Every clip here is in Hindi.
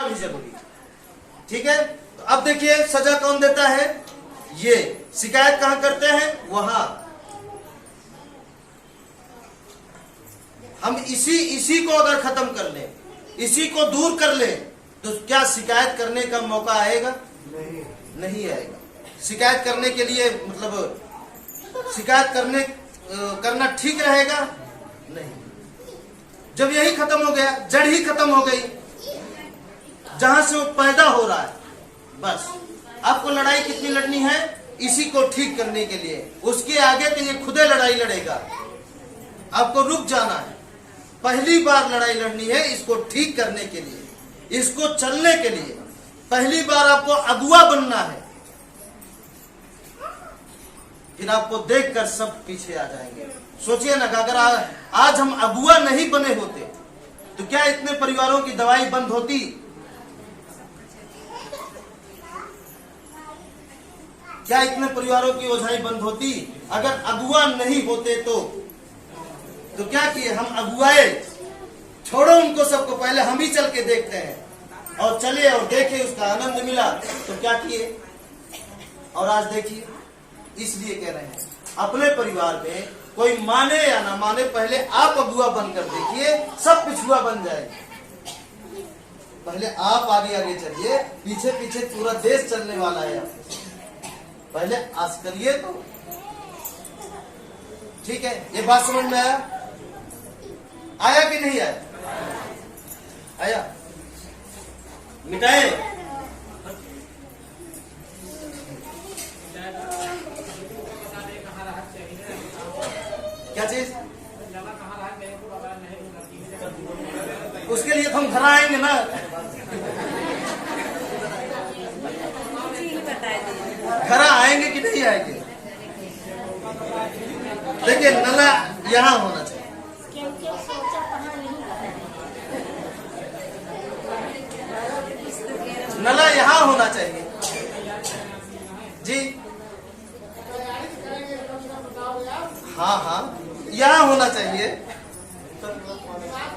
भी जरूरी है। ठीक है, तो अब देखिए सजा कौन देता है? ये शिकायत कहां करते हैं? वहां। हम इसी को अगर खत्म कर लें, इसी को दूर कर लें, तो क्या शिकायत करने का मौका आएगा? नहीं आएगा। शिकायत करने के लिए मतलब शिकायत करना ठीक रहेगा? नहीं। जब यही खत्म हो गया, जड़ ही खत्म हो गई, जहां से वो पैदा हो रहा है, बस आपको लड़ाई कितनी लड़नी है? इसी को ठीक करने के लिए। उसके आगे तो ये खुदे लड़ाई लड़ेगा, आपको रुक जाना है। पहली बार लड़ाई लड़नी है इसको ठीक करने के लिए, इसको चलने के लिए। पहली बार आपको अगुआ बनना है, फिर आपको देखकर सब पीछे आ जाएंगे। सोचिए ना, अगर आज हम अगुआ नहीं बने होते तो क्या इतने परिवारों की दवाई बंद होती? क्या इतने परिवारों की ओझाई बंद होती? अगर अगुआ नहीं होते तो क्या किए हम? अगुआए, छोड़ो उनको सबको, पहले हम ही चल के देखते हैं। और चले और देखे, उसका आनंद मिला तो क्या किए? और आज देखिए, इसलिए कह रहे हैं अपने परिवार में कोई माने या ना माने, पहले आप अगुआ बनकर देखिए, सब पिछुआ बन जाएगा। पहले आप आगे आगे चलिए, पीछे पीछे पूरा देश चलने वाला है। पहले आज करिए तो ठीक है। ये बात समझ में आया कि नहीं आया? आया? मिटाए? क्या चीज? उसके लिए तो हम घर आएंगे ना। घर आएंगे कि नहीं आएंगे? देखिए, नला यहाँ होना चाहिए। नला यहाँ होना चाहिए जी। हाँ हाँ, यहाँ होना चाहिए।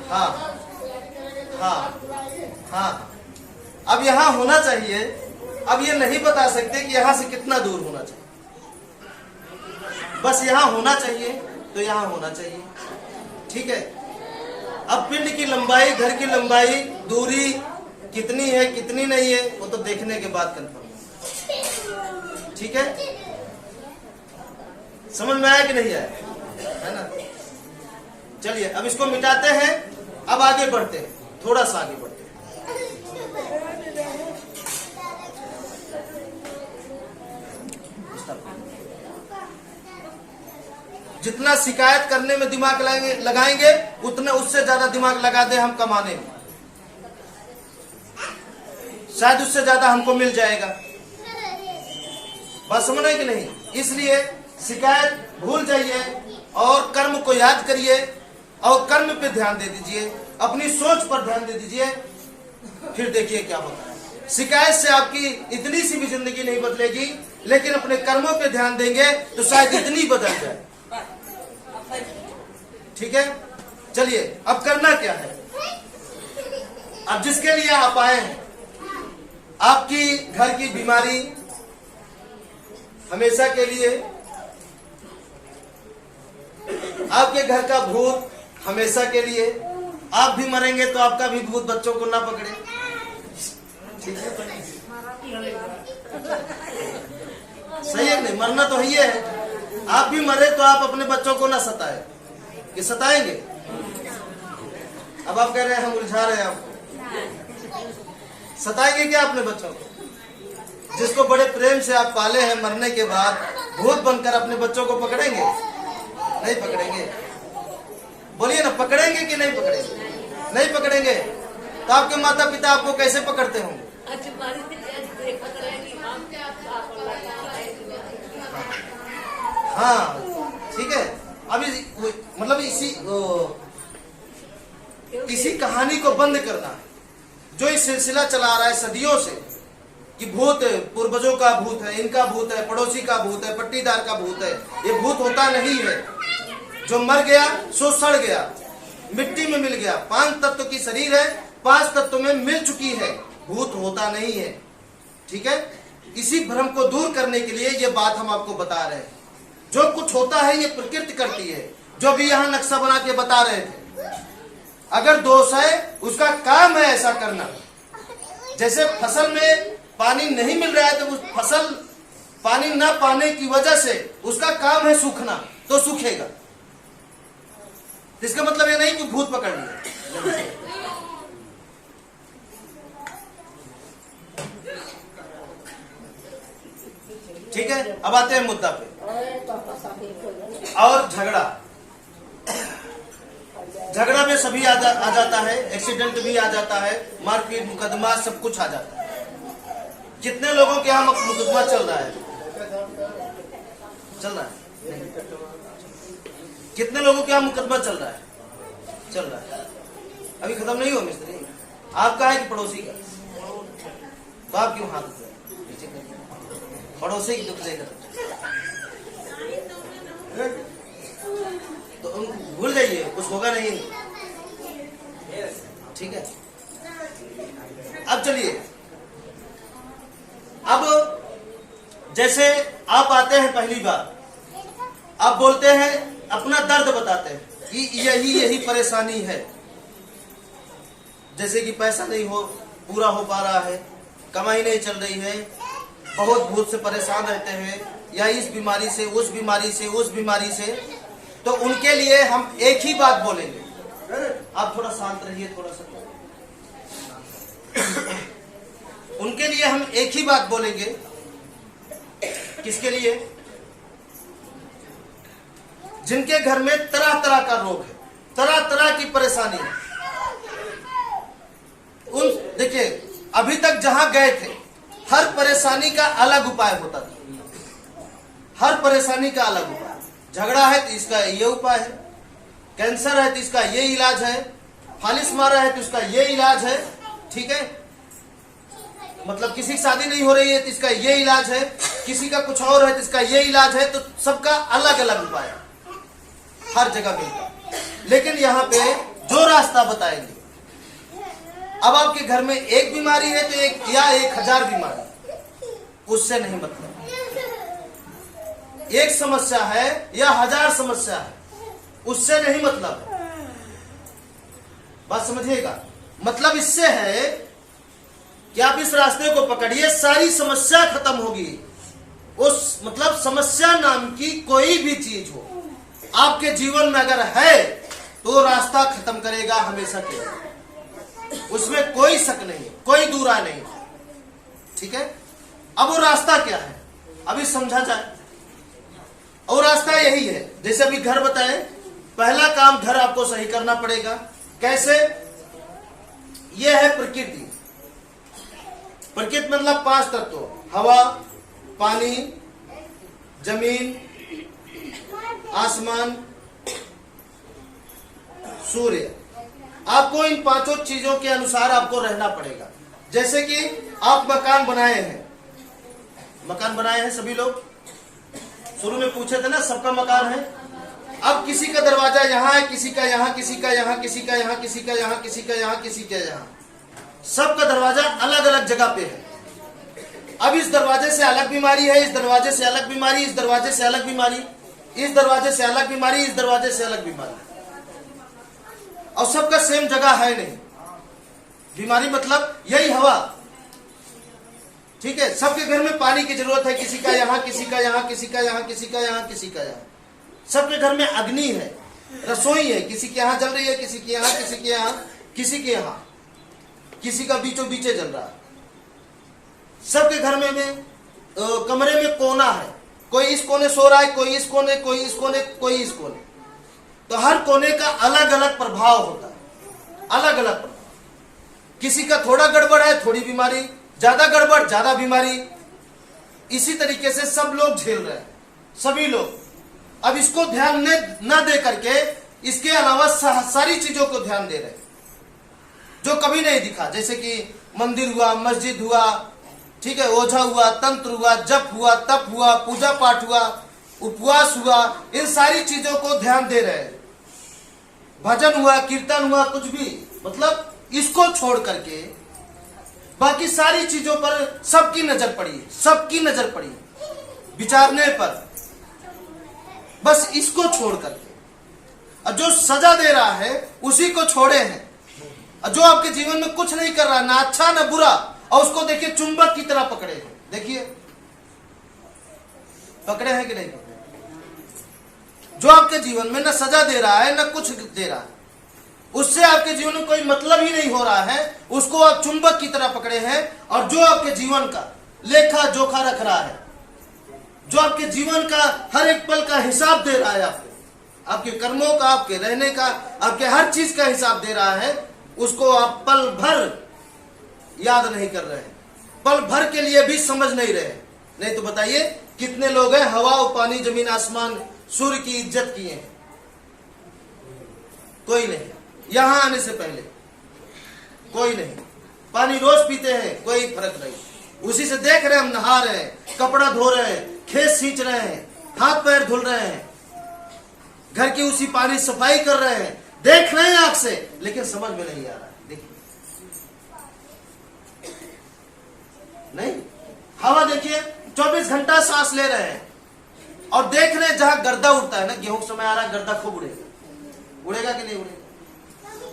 हाँ हाँ हाँ, अब यहाँ होना चाहिए। अब ये नहीं बता सकते कि यहाँ से कितना दूर होना चाहिए, बस यहाँ होना चाहिए तो यहाँ होना चाहिए। ठीक है। अब पिंड की लंबाई, घर की लंबाई, दूरी कितनी है कितनी नहीं है, वो तो देखने के बाद कंफर्म। ठीक है, समझ में आया कि नहीं आया? है ना? चलिए अब इसको मिटाते हैं, अब आगे बढ़ते हैं, थोड़ा सा आगे बढ़ते हैं। जितना शिकायत करने में दिमाग लगाएंगे उतना, उससे ज्यादा दिमाग लगा दे हम कमाने में, शायद उससे ज्यादा हमको मिल जाएगा। बात समझ रहे कि नहीं? इसलिए शिकायत भूल जाइए और कर्म को याद करिए और कर्म पे ध्यान दे दीजिए, अपनी सोच पर ध्यान दे दीजिए, फिर देखिए क्या होता है। शिकायत से आपकी इतनी सी भी जिंदगी नहीं बदलेगी, लेकिन अपने कर्मों पे ध्यान देंगे तो शायद इतनी बदल जाए। ठीक है, चलिए अब करना क्या है? अब जिसके लिए आप आए हैं, आपकी घर की बीमारी हमेशा के लिए, आपके घर का भूत हमेशा के लिए, आप भी मरेंगे तो आपका भी भूत बच्चों को ना पकड़े। ठीक है, सही है नहीं? मरना तो ही है। आप भी मरे तो आप अपने बच्चों को ना सताए, कि सताएंगे? अब आप कह रहे हैं हम उलझा रहे हैं आपको, सताएंगे क्या अपने बच्चों को? जिसको बड़े प्रेम से आप पाले हैं, मरने के बाद भूत बनकर अपने बच्चों को पकड़ेंगे? नहीं पकड़ेंगे। बोलिए ना, पकड़ेंगे कि नहीं पकड़ेंगे? नहीं पकड़ेंगे तो आपके माता पिता आपको कैसे पकड़ते होंगे? हाँ, ठीक है। अभी मतलब इसी कहानी को बंद करना है, जो इस सिलसिला चला आ रहा है सदियों से, कि भूत पूर्वजों का भूत है, इनका भूत है, पड़ोसी का भूत है, पट्टीदार का भूत है। ये भूत होता नहीं है। जो मर गया सो सड़ गया, मिट्टी में मिल गया। 5 तत्व की शरीर है, 5 तत्व में मिल चुकी है। भूत होता नहीं है। ठीक है, इसी भ्रम को दूर करने के लिए ये बात हम आपको बता रहे हैं। जो कुछ होता है ये प्रकृति करती है, जो भी यहाँ नक्शा बना के बता रहे थे। अगर दोष है, उसका काम है ऐसा करना। जैसे फसल में पानी नहीं मिल रहा है तो उस फसल पानी न पाने की वजह से उसका काम है सूखना, तो सूखेगा। इसका मतलब ये नहीं कि भूत पकड़ लिया। ठीक है, अब आते हैं मुद्दा पे। और झगड़ा में सभी आ जाता है, एक्सीडेंट भी आ जाता है, मारपीट मुकदमा सब कुछ आ जाता है। कितने लोगों के यहाँ मुकदमा चल रहा है? कितने लोगों के यहाँ मुकदमा चल रहा है? अभी खत्म नहीं हुआ मिस्त्री। आपका है कि पड़ोसी का? तो आप क्यों हाथ उठाए? पड़ोसी की दुख देगा तो भूल जाइए, कुछ होगा नहीं। ठीक है, अब चलिए, अब जैसे आप आते हैं पहली बार, आप बोलते हैं, अपना दर्द बताते हैं कि यही परेशानी है। जैसे कि पैसा नहीं पूरा हो पा रहा है, कमाई नहीं चल रही है, बहुत भूत से परेशान रहते हैं, या इस बीमारी से उस बीमारी से। तो उनके लिए हम एक ही बात बोलेंगे। आप थोड़ा शांत रहिए, थोड़ा सा। उनके लिए हम एक ही बात बोलेंगे। किसके लिए? जिनके घर में तरह तरह का रोग है, तरह तरह की परेशानी है। देखिए, अभी तक जहां गए थे, हर परेशानी का अलग उपाय होता था। हर परेशानी का अलग उपाय। झगड़ा है तो इसका ये उपाय है, कैंसर है तो इसका ये इलाज है, फालिस मारा है तो इसका ये इलाज है। ठीक है, मतलब किसी की शादी नहीं हो रही है तो इसका ये इलाज है, किसी का कुछ और है तो इसका ये इलाज है। तो सबका अलग अलग उपाय हर जगह मिलता। लेकिन यहाँ पे जो रास्ता बताएंगे, अब आपके घर में एक बीमारी है तो एक या 1000 बीमारी, उससे नहीं मतलब। एक समस्या है या 1000 समस्या है, उससे नहीं मतलब है। बात समझिएगा। मतलब इससे है कि आप इस रास्ते को पकड़िए, सारी समस्या खत्म होगी। उस मतलब समस्या नाम की कोई भी चीज हो आपके जीवन में अगर है तो रास्ता खत्म करेगा हमेशा के लिए। उसमें कोई शक नहीं, कोई दूरा नहीं। ठीक है, अब वो रास्ता क्या है अभी समझा जाए। और रास्ता यही है, जैसे अभी घर बताए, पहला काम घर आपको सही करना पड़ेगा। कैसे? यह है प्रकृति। प्रकृति मतलब 5 तत्व, हवा, पानी, जमीन, आसमान, सूर्य। आपको इन 5 चीजों के अनुसार आपको रहना पड़ेगा। जैसे कि आप मकान बनाए हैं सभी लोग। शुरू में पूछे थे ना, सबका मकान है। अब किसी का दरवाजा यहाँ है, किसी का यहाँ, किसी का यहाँ, किसी का यहाँ, किसी का यहाँ, किसी का यहाँ, किसी का यहाँ। सबका दरवाजा अलग अलग जगह पे है। अब इस दरवाजे से अलग बीमारी है, इस दरवाजे से अलग बीमारी, इस दरवाजे से अलग बीमारी, इस दरवाजे से अलग बीमारी, इस दरवाजे से अलग बीमारी, और सबका सेम जगह है नहीं। बीमारी मतलब यही हवा। ठीक है, सबके घर में पानी की जरूरत है, किसी का यहाँ, किसी का यहाँ, किसी का यहाँ, किसी का यहाँ, किसी का यहाँ। सबके घर में अग्नि है, रसोई है, किसी के यहाँ जल रही है, किसी के यहाँ, किसी के यहाँ, किसी के यहाँ, किसी का बीचों बीचे जल रहा है। सबके घर में कमरे में कोना है, कोई इस कोने सो रहा है, कोई इस कोने, कोई इस कोने, कोई इस कोने। तो हर कोने का अलग अलग प्रभाव होता है, अलग अलग प्रभाव। किसी का थोड़ा गड़बड़ है, थोड़ी बीमारी, ज्यादा गड़बड़, ज्यादा बीमारी। इसी तरीके से सब लोग झेल रहे हैं, सभी लोग। अब इसको ध्यान न दे करके इसके अलावा सारी चीजों को ध्यान दे रहे हैं जो कभी नहीं दिखा। जैसे कि मंदिर हुआ, मस्जिद हुआ, ठीक है, ओझा हुआ, तंत्र हुआ, जप हुआ, तप हुआ, पूजा पाठ हुआ, उपवास हुआ, इन सारी चीजों को ध्यान दे रहे हैं। भजन हुआ, कीर्तन हुआ, कुछ भी, मतलब इसको छोड़ करके बाकी सारी चीजों पर सबकी नजर पड़ी है, सबकी नजर पड़ी है विचारने पर, बस इसको छोड़ करके। और जो सजा दे रहा है उसी को छोड़े हैं। और जो आपके जीवन में कुछ नहीं कर रहा, ना अच्छा ना बुरा, और उसको देखिए चुंबक की तरह पकड़े हैं। देखिए पकड़े हैं कि नहीं पकड़े? जो आपके जीवन में ना सजा दे रहा है ना कुछ दे रहा है, उससे आपके जीवन में कोई मतलब ही नहीं हो रहा है, उसको आप चुंबक की तरह पकड़े हैं। और जो आपके जीवन का लेखा जोखा रख रहा है, जो आपके जीवन का हर एक पल का हिसाब दे रहा है, आपको आपके कर्मों का, आपके रहने का, आपके हर चीज का हिसाब दे रहा है, उसको आप पल भर याद नहीं कर रहे हैं, पल भर के लिए भी समझ नहीं रहे। नहीं तो बताइए कितने लोग हैं हवा और पानी, जमीन आसमान, सूर्य की इज्जत किए हैं? कोई नहीं। यहां आने से पहले कोई नहीं। पानी रोज पीते हैं, कोई फर्क नहीं, उसी से देख रहे हैं, हम नहा रहे हैं, कपड़ा धो रहे हैं, खेत सींच रहे हैं, हाथ पैर धुल रहे हैं, घर की उसी पानी सफाई कर रहे हैं, देख रहे हैं आंख से, लेकिन समझ में नहीं आ रहा है। देखिए नहीं, हवा देखिए 24 घंटा सांस ले रहे हैं और देख रहे हैं जहां गर्दा उड़ता है ना, गेहूं का समय आ रहा है, गर्दा खूब उड़ेगा, उड़ेगा कि नहीं उड़ेगा?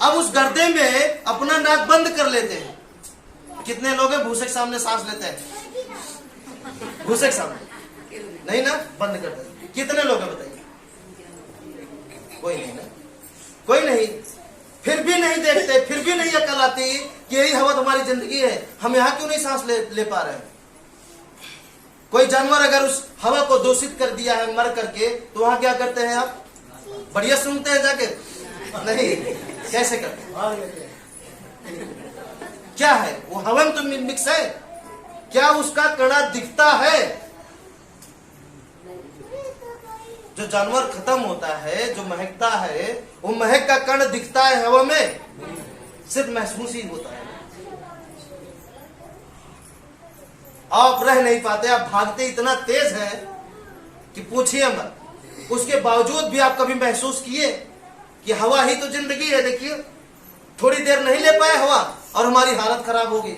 अब उस गर्दे में अपना नाक बंद कर लेते हैं। कितने लोग हैं भूसे के सामने सांस लेते हैं? भूसे के सामने नहीं ना, बंद कर देते। कितने लोग हैं बताइए? कोई नहीं ना, कोई नहीं। फिर भी नहीं देखते, फिर भी नहीं अकल आती कि यही हवा तुम्हारी जिंदगी है, हम यहां क्यों नहीं सांस ले पा रहे हैं? कोई जानवर अगर उस हवा को दूषित कर दिया है मर करके, तो वहां क्या करते हैं आप? बढ़िया सुनते हैं जाके? नहीं, कैसे करते हैं? क्या है वो हवा में तो मिक्स है, क्या उसका कड़ा दिखता है? जो जानवर खत्म होता है, जो महकता है, वो महक का कण दिखता है हवा में? सिर्फ महसूस ही होता है। आप रह नहीं पाते, आप भागते इतना तेज है कि पूछिए मत। उसके बावजूद भी आप कभी महसूस किए कि हवा ही तो जिंदगी है? देखिए थोड़ी देर नहीं ले पाए हवा और हमारी हालत खराब हो गई।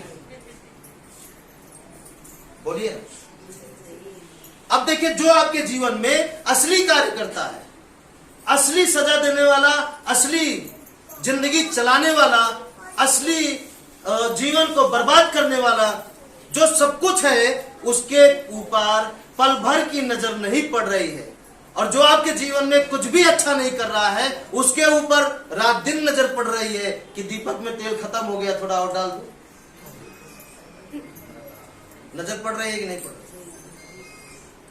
बोलिए। अब देखिए जो आपके जीवन में असली कार्य करता है, असली सजा देने वाला, असली जिंदगी चलाने वाला, असली जीवन को बर्बाद करने वाला, जो सब कुछ है, उसके ऊपर पल भर की नजर नहीं पड़ रही है। और जो आपके जीवन में कुछ भी अच्छा नहीं कर रहा है, उसके ऊपर रात दिन नजर पड़ रही है कि दीपक में तेल खत्म हो गया, थोड़ा और डाल दो। नजर पड़ रही है कि नहीं पड़ रही?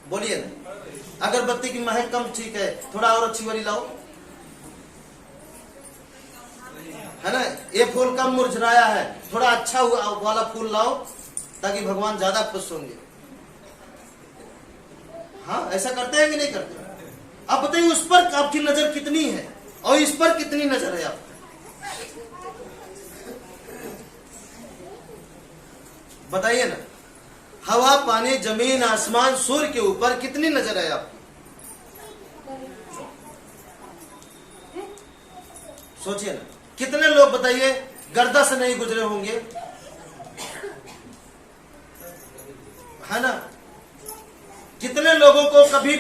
बोलिए ना। अगरबत्ती की महक कम ठीक है, थोड़ा और अच्छी वाली लाओ, है ना? ये फूल कम मुरझाया है, थोड़ा अच्छा वाला फूल लाओ ताकि भगवान ज्यादा खुश होंगे। हाँ, ऐसा करते हैं कि नहीं करते? अब बताइए उस पर आपकी नजर कितनी है और इस पर कितनी नजर है आपकी? बताइए ना। हवा, पानी, जमीन, आसमान, सूर्य के ऊपर कितनी नजर है आपकी? सोचिए ना। कितने लोग बताइए गर्दा से नहीं गुजरे होंगे, है ना? कितने लोगों को कभी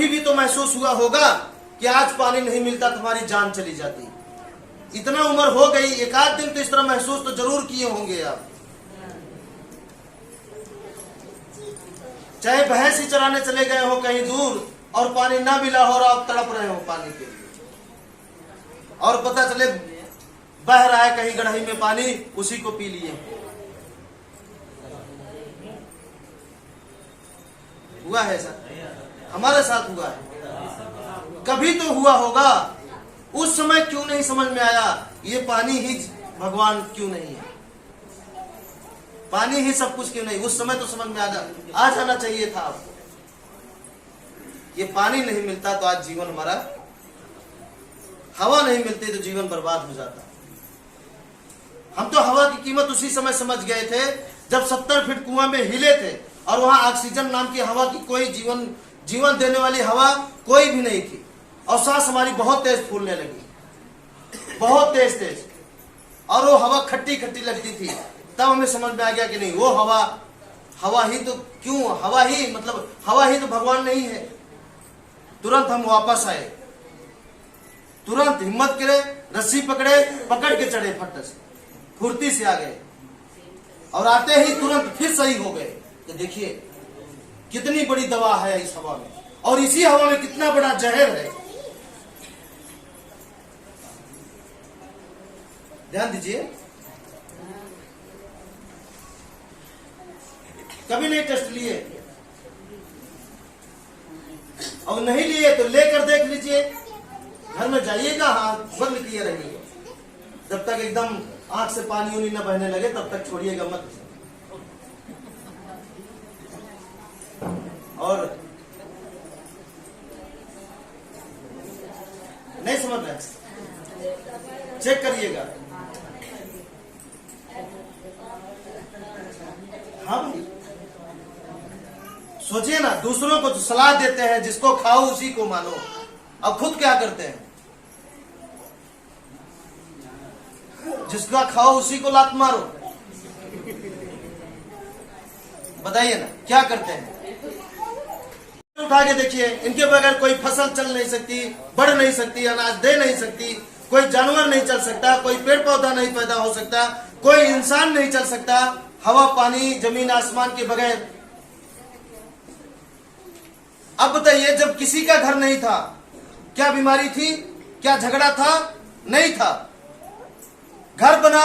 भी तो महसूस हुआ होगा कि आज पानी नहीं मिलता तुम्हारी जान चली जाती। इतना उम्र हो गई, एक आध दिन तो इस तरह महसूस तो जरूर किए होंगे आप। चाहे भैंस ही चराने चले गए हो कहीं दूर और पानी ना मिला हो और आप तड़प रहे हो पानी के लिए, और पता चले बह रहा है कहीं गढ़ही में पानी, उसी को पी लिए। हुआ है ऐसा? हमारे साथ हुआ है। कभी तो हुआ होगा। उस समय क्यों नहीं समझ में आया ये पानी ही भगवान क्यों नहीं है, पानी ही सब कुछ क्यों नहीं? उस समय तो समझ में आ जाना चाहिए था आपको। ये पानी नहीं मिलता तो आज जीवन हमारा, हवा नहीं मिलती तो जीवन बर्बाद हो जाता। हम तो हवा की कीमत उसी समय समझ गए थे जब 70 फीट कुआं में हिले थे और वहां ऑक्सीजन नाम की हवा की कोई जीवन देने वाली हवा कोई भी नहीं थी, और सांस हमारी बहुत तेज फूलने लगी, बहुत तेज, और वो हवा खट्टी खट्टी लगती थी। तब हमें समझ में आ गया कि नहीं, वो हवा ही तो क्यों, हवा ही तो भगवान नहीं है। तुरंत हम वापस आए, तुरंत हिम्मत करे, रस्सी पकड़ के चढ़े, फट से फुर्ती से आ गए, और आते ही तुरंत फिर सही हो गए। तो देखिए कितनी बड़ी दवा है इस हवा में, और इसी हवा में कितना बड़ा जहर है। ध्यान दीजिए, कभी नहीं टेस्ट लिए, और नहीं लिए तो लेकर देख लीजिए। घर में जाइएगा, हाथ बंद किए रहिए, जब तक एकदम आंख से पानी उनी न बहने लगे तब तक छोड़िएगा मत। और नहीं समझ रहे, चेक करिएगा। हाँ भाई, सोचिए ना, दूसरों को सलाह देते हैं, जिसको खाओ उसी को मानो, अब खुद क्या करते हैं? जिसका खाओ उसी को लात मारो। बताइए ना क्या करते हैं? उठा के देखिए, इनके बगैर कोई फसल चल नहीं सकती, बढ़ नहीं सकती, अनाज दे नहीं सकती, कोई जानवर नहीं चल सकता, कोई पेड़ पौधा नहीं पैदा हो सकता, कोई इंसान नहीं चल सकता, हवा पानी जमीन आसमान के बगैर। अब बताइए, जब किसी का घर नहीं था, क्या बीमारी थी, क्या झगड़ा था? नहीं था। घर बना,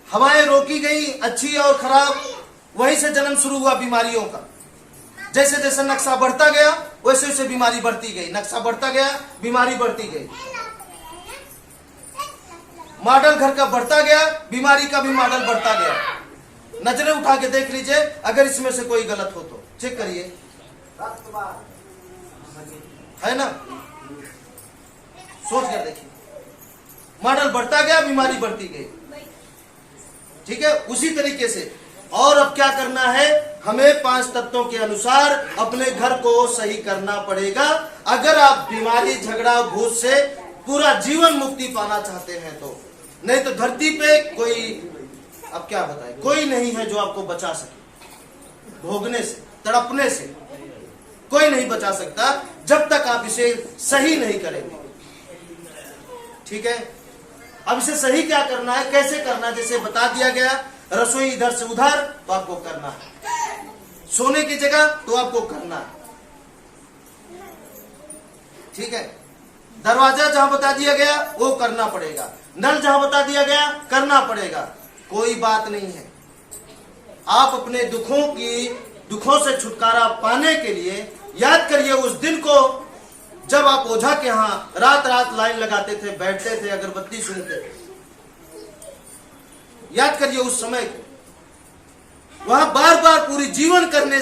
हवाएं रोकी गई, अच्छी और खराब, वहीं से जन्म शुरू हुआ बीमारियों का। जैसे जैसे नक्शा बढ़ता गया वैसे वैसे बीमारी बढ़ती गई, नक्शा बढ़ता गया, बीमारी बढ़ती गई। मॉडल घर का बढ़ता गया, बीमारी का भी मॉडल बढ़ता गया। नजरें उठा के देख लीजिए, अगर इसमें से कोई गलत हो तो चेक करिए, है ना? सोच कर देखिए, मॉडल बढ़ता गया, बीमारी बढ़ती गई। ठीक है, उसी तरीके से। और अब क्या करना है? हमें 5 तत्वों के अनुसार अपने घर को सही करना पड़ेगा, अगर आप बीमारी झगड़ा भूत से पूरा जीवन मुक्ति पाना चाहते हैं तो। नहीं तो धरती पे कोई, अब क्या बताए, कोई नहीं है जो आपको बचा सके भोगने से, तड़पने से। कोई नहीं बचा सकता जब तक आप इसे सही नहीं करेंगे। ठीक है, अब इसे सही क्या करना है, कैसे करना है? जैसे बता दिया गया, रसोई इधर से उधर तो आपको करना है, सोने की जगह तो आपको करना है। ठीक है, दरवाजा जहां बता दिया गया वो करना पड़ेगा, नल जहां बता दिया गया करना पड़ेगा। कोई बात नहीं है। आप अपने दुखों से छुटकारा पाने के लिए याद करिए उस दिन को जब आप ओझा के यहां रात रात लाइन लगाते थे, बैठते थे, अगरबत्ती सुनते थे। याद करिए उस समय को। वहां बार बार पूरी जीवन करने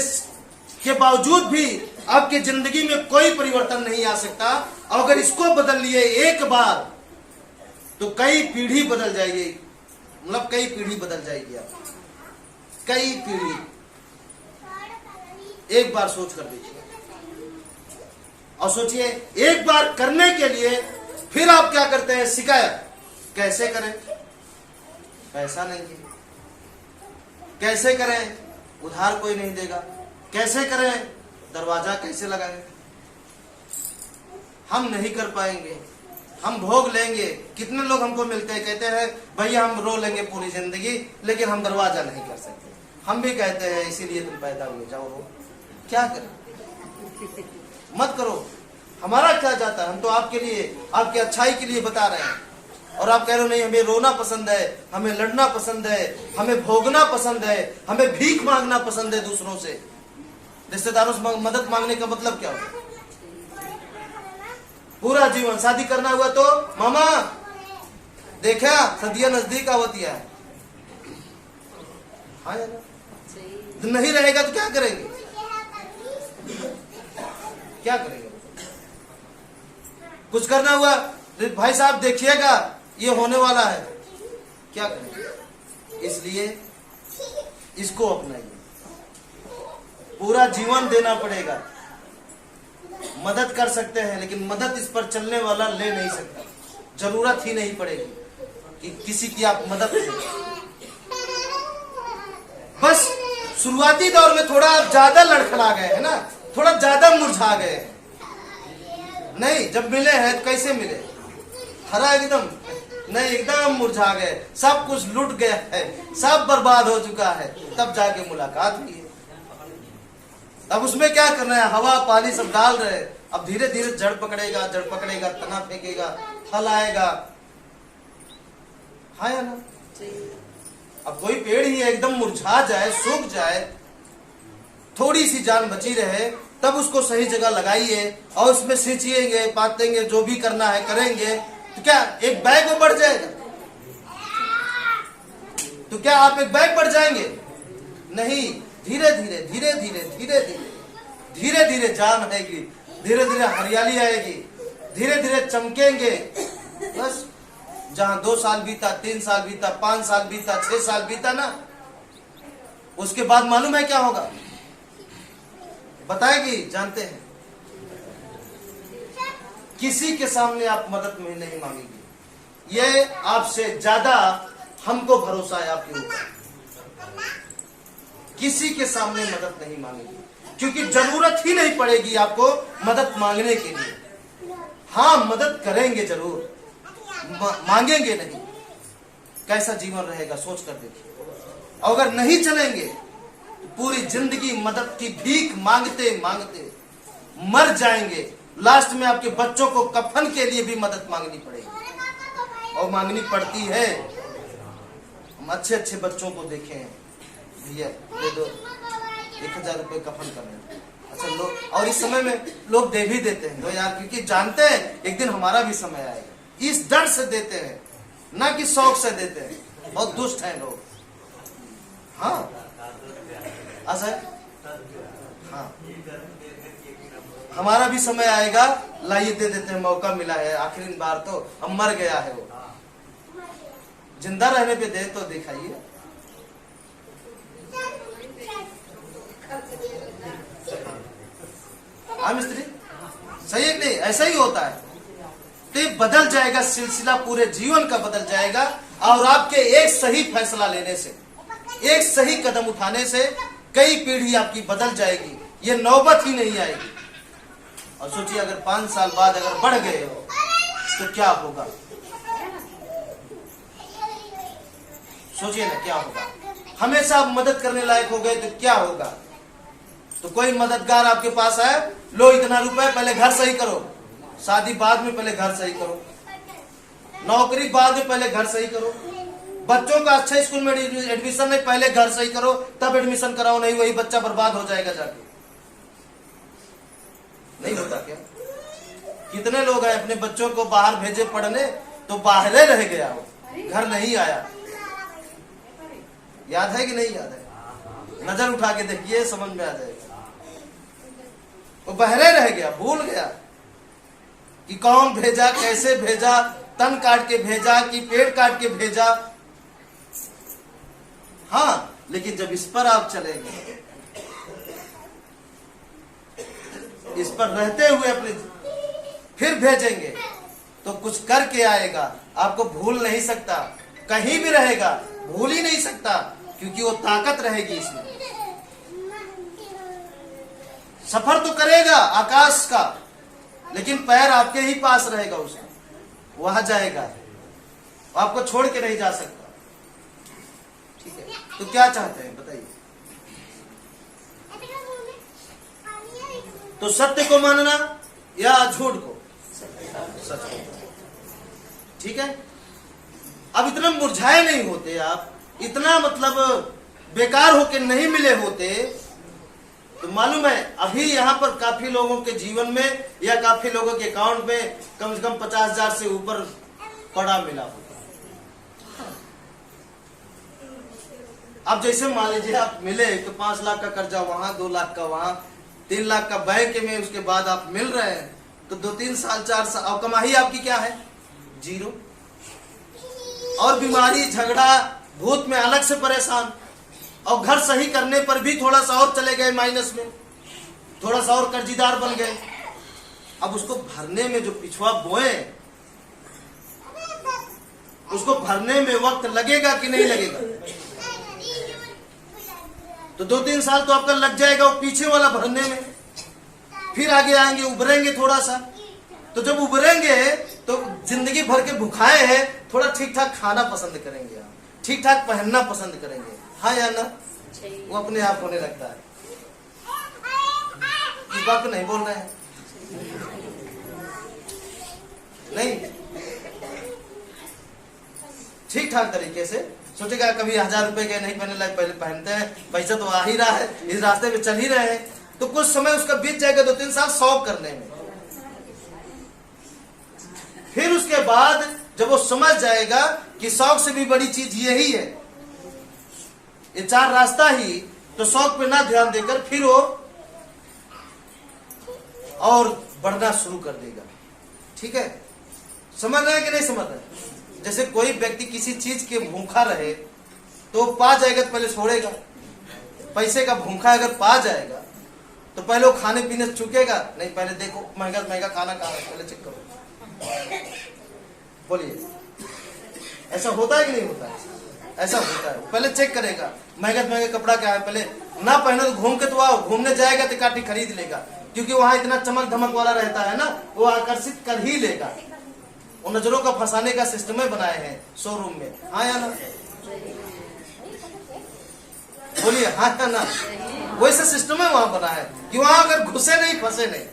के बावजूद भी आपकी जिंदगी में कोई परिवर्तन नहीं आ सकता। अगर इसको बदल लिए एक बार तो कई पीढ़ी बदल जाएगी, मतलब कई पीढ़ी बदल जाएगी। आप कई पीढ़ी, एक बार सोच कर देखिए, और सोचिए एक बार करने के लिए फिर आप क्या करते हैं? शिकायत। कैसे करें? पैसा नहीं है। कैसे करें? उधार कोई नहीं देगा। कैसे करें? दरवाजा कैसे लगाएं? हम नहीं कर पाएंगे, हम भोग लेंगे। कितने लोग हमको मिलते हैं, कहते हैं भैया हम रो लेंगे पूरी जिंदगी, लेकिन हम दरवाजा नहीं कर सकते। हम भी कहते हैं इसीलिए तुम पैदा हुए, जाओ रो। क्या करें? मत करो। हमारा क्या जाता है? हम तो आपके लिए, आपकी अच्छाई के लिए बता रहे हैं, और आप कह रहे हो नहीं हमें रोना पसंद है, हमें लड़ना पसंद है, हमें भोगना पसंद है, हमें भीख मांगना पसंद है दूसरों से। रिश्तेदारों से मदद मांगने का मतलब क्या होता है? पूरा जीवन शादी करना हुआ तो मामा देखा सदिया नजदीक आवती है। हाँ यार, नहीं रहेगा तो क्या करेंगे? क्या करेंगे? कुछ करना हुआ भाई साहब देखिएगा ये होने वाला है, क्या करें? इसलिए इसको अपनाइए, पूरा जीवन देना पड़ेगा। मदद कर सकते हैं लेकिन मदद इस पर चलने वाला ले नहीं सकता। जरूरत ही नहीं पड़ेगी कि किसी की आप मदद करें। शुरुआती दौर में थोड़ा आप ज्यादा लड़खड़ा गए है ना, थोड़ा ज्यादा मुरझा गए हैं। नहीं, जब मिले हैं तो कैसे मिले? हरा एकदम नहीं, एकदम मुरझा गए, सब कुछ लुट गया है, सब बर्बाद हो चुका है, तब जाके मुलाकात हुई है। अब उसमें क्या करना है? हवा पानी सब डाल रहे, अब धीरे धीरे जड़ पकड़ेगा, तना फेंकेगा, फल आएगा। हाँ या ना? अब कोई पेड़ ही एकदम मुरझा जाए, सूख जाए, थोड़ी सी जान बची रहे, तब उसको सही जगह लगाइए और उसमें सींचिएंगे, पातेंगे, जो भी करना है करेंगे, तो क्या एक बैग वो बढ़ जाएगा? तो क्या आप एक बैग बढ़ जाएंगे? नहीं, धीरे धीरे धीरे धीरे धीरे धीरे धीरे धीरे जान आएगी, धीरे धीरे हरियाली आएगी, धीरे धीरे चमकेंगे। बस जहां 2 साल बीता, 3 साल बीता, 5 साल बीता, 6 साल बीता ना, उसके बाद मालूम है क्या होगा? बताएगी, जानते हैं? किसी के सामने आप मदद में नहीं मांगेंगे। ये आपसे ज्यादा हमको भरोसा है आपके ऊपर। किसी के सामने मदद नहीं मांगेंगे, क्योंकि जरूरत ही नहीं पड़ेगी आपको मदद मांगने के लिए। हाँ, मदद करेंगे जरूर, मांगेंगे नहीं। कैसा जीवन रहेगा सोच कर देखिए। अगर नहीं चलेंगे तो पूरी जिंदगी मदद की भीख मांगते मांगते मर जाएंगे। लास्ट में आपके बच्चों को कफन के लिए भी मदद मांगनी पड़ेगी, और मांगनी पड़ती है। हम अच्छे अच्छे बच्चों को देखे हैं, भैया दे दो 1000 रुपए कफन करने। अच्छा लोग, और इस समय में लोग दे भी देते हैं, दो यार, क्योंकि जानते हैं एक दिन हमारा भी समय आएगा। इस डर से देते हैं, ना कि शौक से देते हैं। बहुत दुष्ट हैं लोग। हाँ अजय, हाँ हमारा भी समय आएगा, लाइए दे देते हैं, मौका मिला है आखिरी बार, तो अब मर गया है वो, जिंदा रहने पे दे तो दिखाइए। हाँ मिस्त्री, सही है नहीं? ऐसा ही होता है। तो ये बदल जाएगा, सिलसिला पूरे जीवन का बदल जाएगा। और आपके एक सही फैसला लेने से, एक सही कदम उठाने से कई पीढ़ी आपकी बदल जाएगी, ये नौबत ही नहीं आएगी। और सोचिए अगर 5 साल बाद अगर बढ़ गए तो क्या होगा? सोचिए ना क्या होगा। हमेशा आप मदद करने लायक हो गए तो क्या होगा? तो कोई मददगार आपके पास आए, लो इतना रुपए, पहले घर सही करो, शादी बाद में पहले घर सही करो, नौकरी बाद में पहले घर सही करो, बच्चों का अच्छे स्कूल में एडमिशन नहीं, पहले घर सही करो तब एडमिशन कराओ, नहीं वही बच्चा बर्बाद हो जाएगा जाके। नहीं होता क्या? कितने लोग हैं अपने बच्चों को बाहर भेजे पढ़ने, तो बाहर रह गया, वो घर नहीं आया। याद है कि नहीं याद है? नजर उठा के देखिए, समझ में आ जाएगा। वो बहरे रह गया, भूल गया कि कौन भेजा, कैसे भेजा, तन काट के भेजा कि पेड़ काट के भेजा। हाँ, लेकिन जब इस पर आप चलेंगे, इस पर रहते हुए अपने फिर भेजेंगे, तो कुछ करके आएगा। आपको भूल नहीं सकता, कहीं भी रहेगा भूल ही नहीं सकता, क्योंकि वो ताकत रहेगी इसमें। सफर तो करेगा आकाश का, लेकिन पैर आपके ही पास रहेगा, उसका वहां जाएगा, आपको छोड़ के नहीं जा सकता। ठीक है, तो क्या चाहते हैं बताइए? तो सत्य को मानना या झूठ को? सच को। ठीक है, अब इतना मुरझाए नहीं होते आप, इतना मतलब बेकार होके नहीं मिले होते, तो मालूम है अभी यहाँ पर काफी लोगों के जीवन में या काफी लोगों के अकाउंट में कम से कम 50,000 से ऊपर पड़ा मिला होगा। अब जैसे मान लीजिए आप मिले तो 5 लाख का कर्जा वहां, 2 लाख का वहां, 3 लाख का बैंक में, उसके बाद आप मिल रहे हैं, तो 2-3 साल 4 साल और कमाई आपकी क्या है? 0। और बीमारी, झगड़ा, भूत में अलग से परेशान, और घर सही करने पर भी थोड़ा सा और चले गए माइनस में, थोड़ा सा और कर्जीदार बन गए। अब उसको भरने में जो पिछुआ बोए, उसको भरने में वक्त लगेगा कि नहीं लगेगा? तो 2-3 साल तो आपका लग जाएगा वो पीछे वाला भरने में। फिर आगे आएंगे, उभरेंगे थोड़ा सा। तो जब उभरेंगे तो जिंदगी भर के भुखाए हैं, थोड़ा ठीक ठाक खाना पसंद करेंगे आप, ठीक ठाक पहनना पसंद करेंगे, हाँ या ना? वो अपने आप होने लगता है। इस बात को नहीं बोल रहे हैं, नहीं, ठीक ठाक तरीके से सोचेगा। कभी 1000 रुपए के नहीं पहने लायक, पहले पहनते हैं, पैसा तो आ ही रहा है, इस रास्ते पे चल ही रहे हैं, तो कुछ समय उसका बीत जाएगा, 2-3 साल शौक करने में। फिर उसके बाद जब वो समझ जाएगा कि शौक से भी बड़ी चीज यही है, ये 4 रास्ता ही, तो शौक पे ना ध्यान देकर फिर वो और बढ़ना शुरू कर देगा। ठीक है, समझ रहे हैं कि नहीं समझ रहे? जैसे कोई व्यक्ति किसी चीज के भूखा रहे तो पा जाएगा तो पहले छोड़ेगा। पैसे का भूखा अगर पा जाएगा तो पहले वो खाने पीने से चुकेगा नहीं, पहले देखो महंगा महंगा खाना कहाँ है, पहले चेक करो। बोलिए, ऐसा होता है कि नहीं होता है? ऐसा होता है, पहले चेक करेगा महंगा महंगा कपड़ा क्या है, पहले ना पहनो तो घूम के तो आओ, घूमने जाएगा तो काटी खरीद लेगा, क्योंकि वहां इतना चमक धमक वाला रहता है ना, वो आकर्षित कर ही लेगा। वो नजरों का फंसाने का सिस्टम बनाए हैं शोरूम में, हाँ या ना? बोलिए हाँ या ना? वैसे सिस्टम है वहां बना है कि वहां अगर घुसे नहीं, फंसे नहीं,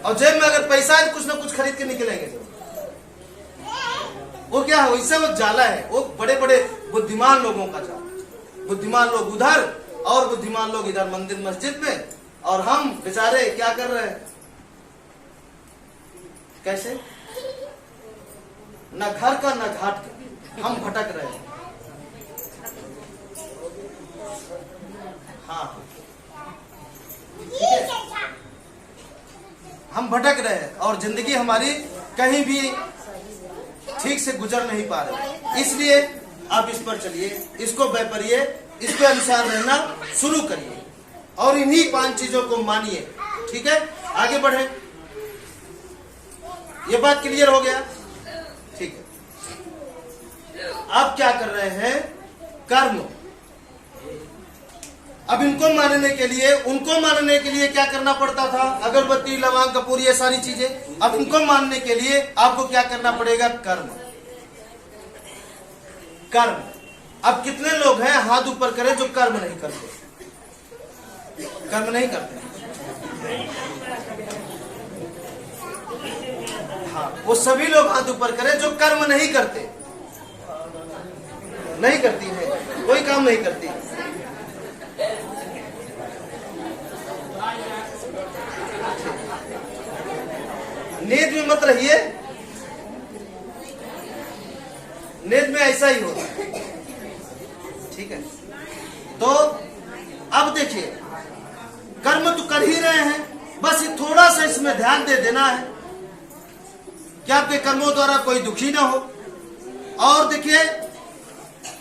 और जेब में अगर पैसा है कुछ ना कुछ खरीद के निकलेंगे। जो वो क्या है, वैसे वो जाला है, वो बड़े बड़े बुद्धिमान लोगों का जाला। बुद्धिमान लोग उधर और बुद्धिमान लोग इधर मंदिर मस्जिद में, और हम बेचारे क्या कर रहे हैं? कैसे? न घर का न घाट का, हम भटक रहे हैं। हाँ, हम भटक रहे हैं और जिंदगी हमारी कहीं भी ठीक से गुजर नहीं पा रही। इसलिए आप इस पर चलिए, इसको बेपरिए, इसके अनुसार रहना शुरू करिए और इन्हीं 5 चीजों को मानिए। ठीक है, आगे बढ़े। ये बात क्लियर हो गया? ठीक है, आप क्या कर रहे हैं? कर्म। अब इनको मानने के लिए, उनको मानने के लिए क्या करना पड़ता था? अगरबत्ती, लवंग, कपूर, ये सारी चीजें। अब इनको मानने के लिए आपको क्या करना पड़ेगा? कर्म। कर्म। अब कितने लोग हैं, हाथ ऊपर करें, जो कर्म नहीं करते? कर्म नहीं करते? हाँ, वो सभी लोग हाथ ऊपर करें जो कर्म नहीं करते। नहीं करती है, कोई काम नहीं करती। नींद में मत रहिए, नींद में ऐसा ही होता है। ठीक है, तो अब देखिए, कर्म तो कर ही रहे हैं, बस ये थोड़ा सा इसमें ध्यान दे देना है कि आपके कर्मों द्वारा कोई दुखी ना हो। और देखिए,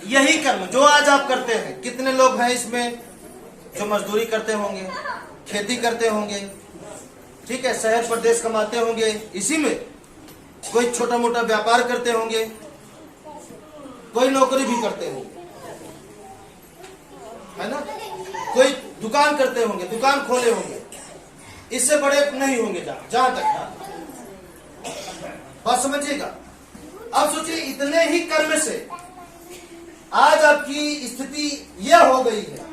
यही कर्म जो आज आप करते हैं, कितने लोग हैं इसमें जो मजदूरी करते होंगे, खेती करते होंगे, ठीक है, शहर प्रदेश कमाते होंगे, इसी में कोई छोटा मोटा व्यापार करते होंगे, कोई नौकरी भी करते होंगे, है ना, कोई दुकान करते होंगे, दुकान खोले होंगे, इससे बड़े नहीं होंगे जहां तक था। बात समझिएगा। अब सोचिए, इतने ही कर्म से आज आपकी स्थिति यह हो गई है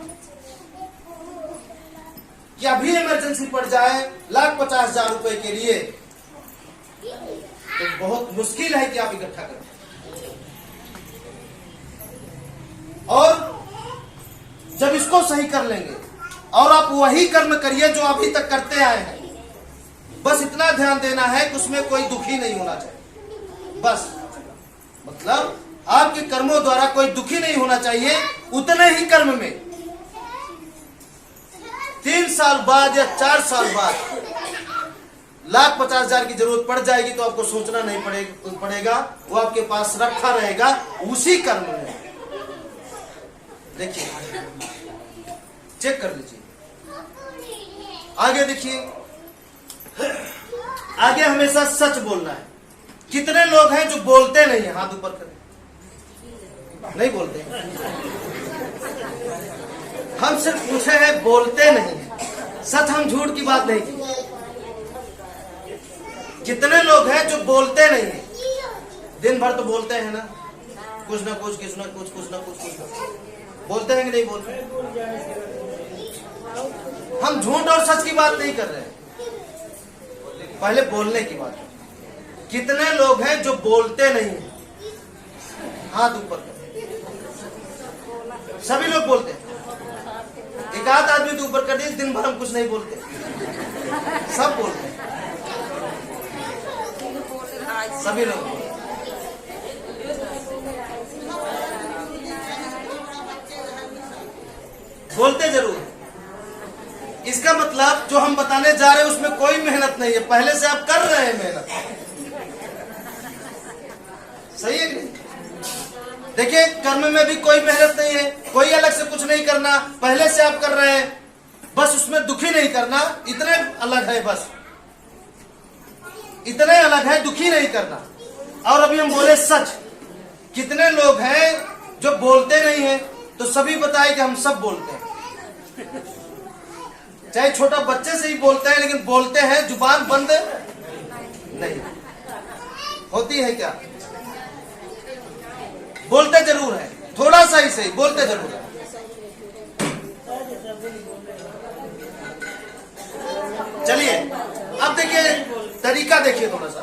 कि अभी इमरजेंसी पड़ जाए 1,50,000 रुपए के लिए, तो बहुत मुश्किल है कि आप इकट्ठा करें। और जब इसको सही कर लेंगे और आप वही कर्म करिए जो अभी तक करते आए हैं, बस इतना ध्यान देना है कि उसमें कोई दुखी नहीं होना चाहिए। बस मतलब आपके कर्मों द्वारा कोई दुखी नहीं होना चाहिए। उतने ही कर्म में 3 साल बाद या 4 साल बाद 1,50,000 की जरूरत पड़ जाएगी तो आपको सोचना नहीं पड़ेगा, वो आपके पास रखा रहेगा उसी कर्म में। देखिए, चेक कर लीजिए। आगे देखिए, आगे हमेशा सच बोलना है। कितने लोग हैं जो बोलते नहीं है? हाथ ऊपर करें। नहीं बोलते, हम सिर्फ पूछे हैं, बोलते नहीं हैं। सच हम झूठ की बात नहीं की। कितने लोग हैं जो बोलते नहीं हैं? दिन भर तो बोलते हैं ना, कुछ ना कुछ, कुछ ना कुछ, कुछ ना कुछ, कुछ ना कुछ बोलते हैं कि नहीं बोलते? हम झूठ और सच की बात नहीं कर रहे हैं, पहले बोलने की बात। कितने लोग हैं जो बोलते नहीं हैं? हाथ ऊपर कर। सभी लोग बोलते हैं। एक आध आदमी तो ऊपर कर दिए, दिन भर हम कुछ नहीं बोलते। सब बोलते हैं, सभी लोग बोलते हैं। बोलते जरूर। इसका मतलब जो हम बताने जा रहे हैं उसमें कोई मेहनत नहीं है, पहले से आप कर रहे हैं मेहनत। सही है कि नहीं? देखिए, कर्म में भी कोई मेहनत नहीं है, कोई अलग से कुछ नहीं करना, पहले से आप कर रहे हैं, बस उसमें दुखी नहीं करना, इतने अलग है, बस इतने अलग है, दुखी नहीं करना। और अभी हम बोले सच। कितने लोग हैं जो बोलते नहीं हैं? तो सभी बताए कि हम सब बोलते हैं, चाहे छोटा बच्चे से ही बोलते हैं, लेकिन बोलते हैं, जुबान बंद नहीं होती है। क्या बोलते जरूर है, थोड़ा सा ही सही, बोलते जरूर है। चलिए अब देखिए, तरीका देखिए थोड़ा सा,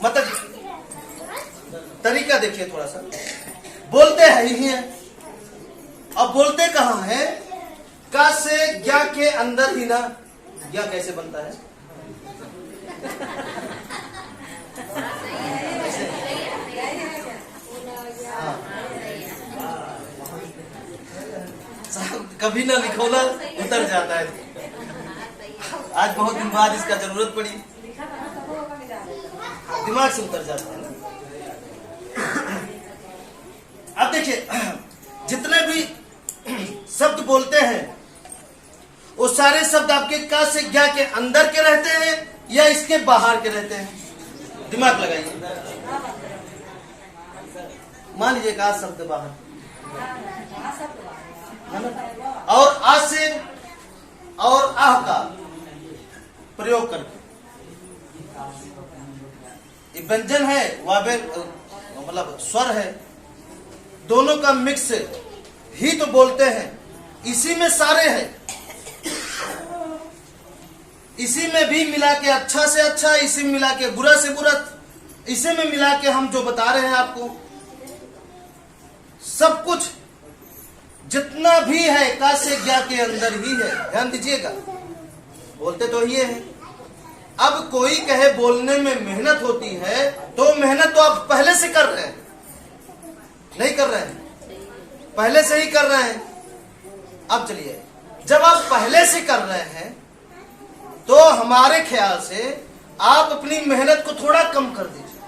मतलब तरीका देखिए थोड़ा सा। बोलते है ही है, अब बोलते कहाँ है? का से ज्ञा के अंदर ही ना। ज्ञा कैसे बनता है? कभी ना लिखो ना, उतर जाता है। आज बहुत दिन बाद इसका जरूरत पड़ी, दिमाग से उतर जाता है ना। अब देखिए, जितने भी शब्द बोलते हैं वो सारे शब्द आपके का से ज्ञा के अंदर के रहते हैं या इसके बाहर के रहते हैं? दिमाग लगाइए। मान लीजिए का शब्द बाहर, और आ से और आह का प्रयोग करके ये व्यंजन है, मतलब स्वर है, दोनों का मिक्स ही तो बोलते हैं। इसी में सारे हैं, इसी में भी मिला के अच्छा से अच्छा, इसी में मिला के बुरा से बुरा, इसी में मिला के हम जो बता रहे हैं आपको, सब कुछ जितना भी है का से ज्ञा के अंदर ही है। ध्यान दीजिएगा, बोलते तो ये है। अब कोई कहे बोलने में मेहनत होती है, तो मेहनत तो आप पहले से कर रहे हैं, नहीं कर रहे हैं, पहले से ही कर रहे हैं। अब चलिए, जब आप पहले से कर रहे हैं तो हमारे ख्याल से आप अपनी मेहनत को थोड़ा कम कर दीजिए।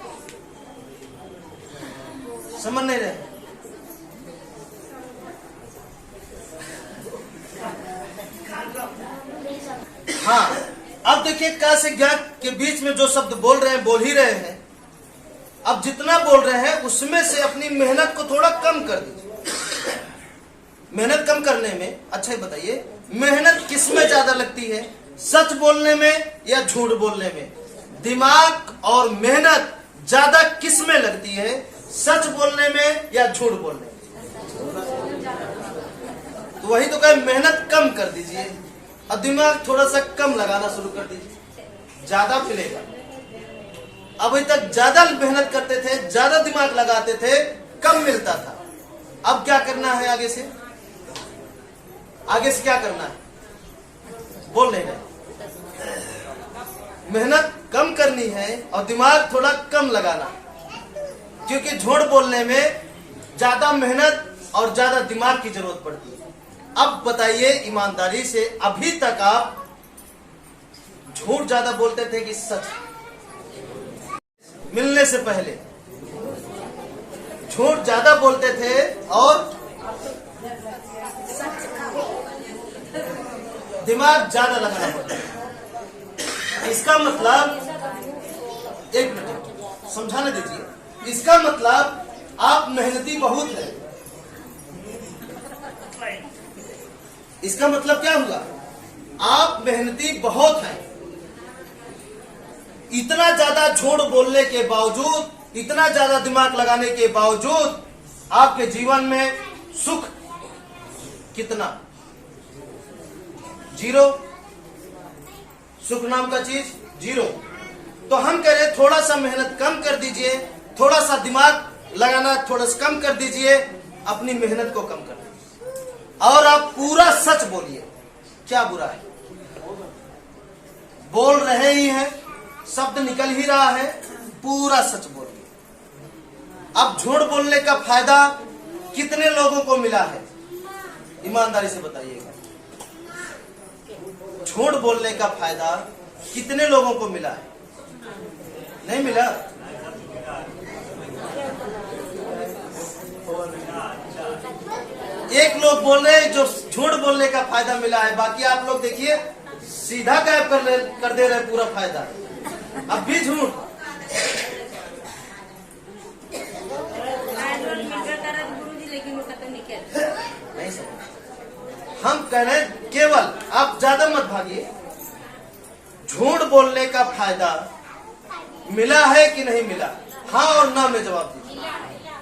समझ नहीं रहे? हाँ, अब देखिए, का से ज्ञा के बीच में जो शब्द बोल रहे हैं, बोल ही रहे हैं। अब जितना बोल रहे हैं उसमें से अपनी मेहनत को थोड़ा कम कर दीजिए। मेहनत कम करने में, अच्छा ही बताइए, मेहनत किस में ज्यादा लगती है? सच बोलने में या झूठ बोलने में? दिमाग और मेहनत ज्यादा किस में लगती है? सच बोलने में या झूठ बोलने में? तो वही तो कहे, मेहनत कम कर दीजिए और दिमाग थोड़ा सा कम लगाना शुरू कर दीजिए, ज्यादा मिलेगा। अभी तक ज्यादा मेहनत करते थे, ज्यादा दिमाग लगाते थे, कम मिलता था। अब क्या करना है? आगे से क्या करना है? बोल नहीं रहे। मेहनत कम करनी है और दिमाग थोड़ा कम लगाना, क्योंकि झूठ बोलने में ज्यादा मेहनत और ज्यादा दिमाग की जरूरत पड़ती है। अब बताइए ईमानदारी से, अभी तक आप झूठ ज्यादा बोलते थे कि सच? मिलने से पहले झूठ ज्यादा बोलते थे और दिमाग ज्यादा लगाना पड़ता है। इसका मतलब, एक मिनट समझाने दीजिए, इसका मतलब आप मेहनती बहुत है। इसका मतलब क्या हुआ? आप मेहनती बहुत हैं, इतना ज्यादा झूठ बोलने के बावजूद, इतना ज्यादा दिमाग लगाने के बावजूद आपके जीवन में सुख कितना? जीरो। सुख नाम का चीज जीरो। तो हम कह रहे थोड़ा सा मेहनत कम कर दीजिए, थोड़ा सा दिमाग लगाना थोड़ा सा कम कर दीजिए, अपनी मेहनत को कम कर दीजिए और आप पूरा सच बोलिए। क्या बुरा है? बोल रहे ही हैं, शब्द निकल ही रहा है, पूरा सच बोलिए। अब झूठ बोलने का फायदा कितने लोगों को मिला है? ईमानदारी से बताइएगा, झूठ बोलने का फायदा कितने लोगों को मिला है? नहीं मिला। एक लोग बोल रहे हैं जो झूठ बोलने का फायदा मिला है, बाकी आप लोग देखिए सीधा गायब कर दे रहे पूरा फायदा। अब भी झूठ। नहीं सर, हम कह रहे हैं केवल आप ज्यादा मत भागिए, झूठ बोलने का फायदा मिला है कि नहीं मिला? हाँ और ना में जवाब दीजिए।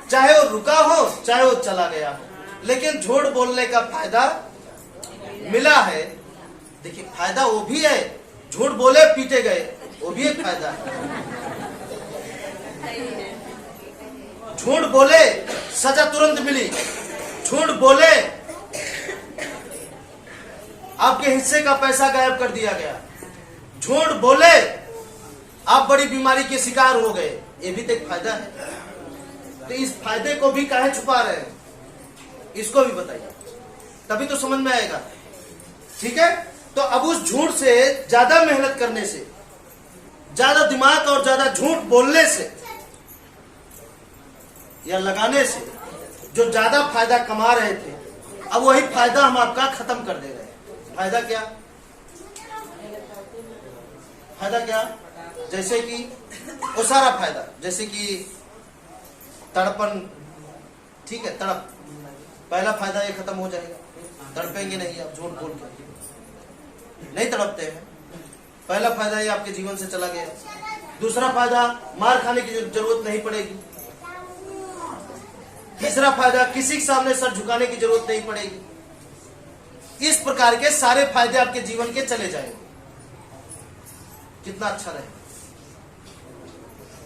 चाहे वो रुका हो, चाहे वो चला गया हो, लेकिन झूठ बोलने का फायदा मिला है। देखिए फायदा वो भी है, झूठ बोले पीटे गए, वो भी एक फायदा है। झूठ बोले सजा तुरंत मिली, झूठ बोले आपके हिस्से का पैसा गायब कर दिया गया, झूठ बोले आप बड़ी बीमारी के शिकार हो गए, ये भी तो एक फायदा है। तो इस फायदे को भी काहे छुपा रहे हैं? इसको भी बताइए, तभी तो समझ में आएगा। ठीक है, तो अब उस झूठ से ज्यादा मेहनत करने से, ज्यादा दिमाग और ज्यादा झूठ बोलने से या लगाने से जो ज्यादा फायदा कमा रहे थे, अब वही फायदा हम आपका खत्म कर दे रहे हैं। फायदा क्या? फायदा क्या? जैसे कि वो सारा फायदा, जैसे कि तड़पन, ठीक है, तड़प, पहला फायदा ये खत्म हो जाएगा, तड़पेंगे नहीं आप झूठ बोल के, नहीं तड़पते हैं, पहला फायदा ये आपके जीवन से चला गया। दूसरा फायदा, मार खाने की जरूरत नहीं पड़ेगी। तीसरा फायदा, किसी के सामने सर झुकाने की जरूरत नहीं पड़ेगी। इस प्रकार के सारे फायदे आपके जीवन के चले जाएंगे। कितना अच्छा रहे?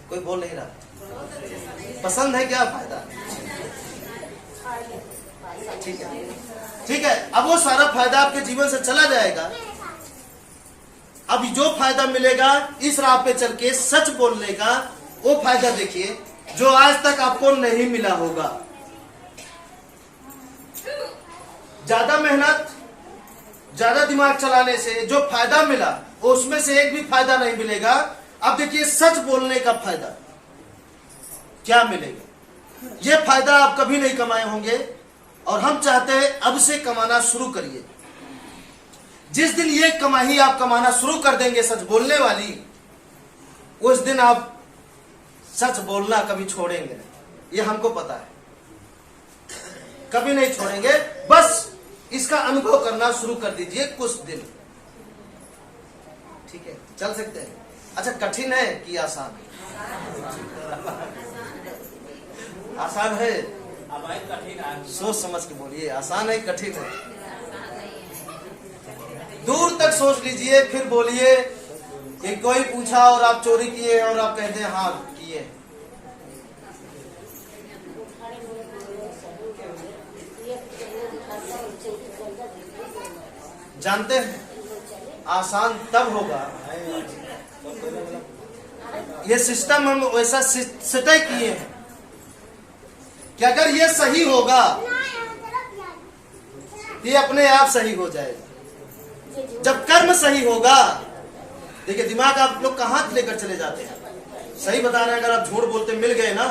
कोई बोल नहीं रहा। पसंद है क्या फायदा? ठीक है, ठीक है। अब वो सारा फायदा आपके जीवन से चला जाएगा। अब जो फायदा मिलेगा इस राह पे चल के सच बोलने का, वो फायदा देखिए जो आज तक आपको नहीं मिला होगा। ज्यादा मेहनत, ज्यादा दिमाग चलाने से जो फायदा मिला, उसमें से एक भी फायदा नहीं मिलेगा। अब देखिए सच बोलने का फायदा क्या मिलेगा। ये फायदा आप कभी नहीं कमाए होंगे और हम चाहते हैं अब से कमाना शुरू करिए। जिस दिन ये कमाई आप कमाना शुरू कर देंगे सच बोलने वाली, उस दिन आप सच बोलना कभी छोड़ेंगे नहीं, ये हमको पता है। कभी नहीं छोड़ेंगे, बस इसका अनुभव करना शुरू कर दीजिए कुछ दिन। ठीक है, चल सकते हैं। अच्छा, कठिन है कि आसान है? आसान है? कठिन है। सोच समझ के बोलिए, आसान है कठिन है? दूर तक सोच लीजिए, फिर बोलिए कि कोई पूछा और आप चोरी किए और आप कहते हैं हाँ किए। जानते हैं आसान तब होगा, ये सिस्टम हम वैसा सेटल किए हैं कि अगर ये सही होगा ये अपने आप सही हो जाएगा। जब कर्म सही होगा, देखिए दिमाग आप लोग कहां लेकर चले जाते हैं। सही बता रहे हैं, अगर आप झूठ बोलते मिल गए ना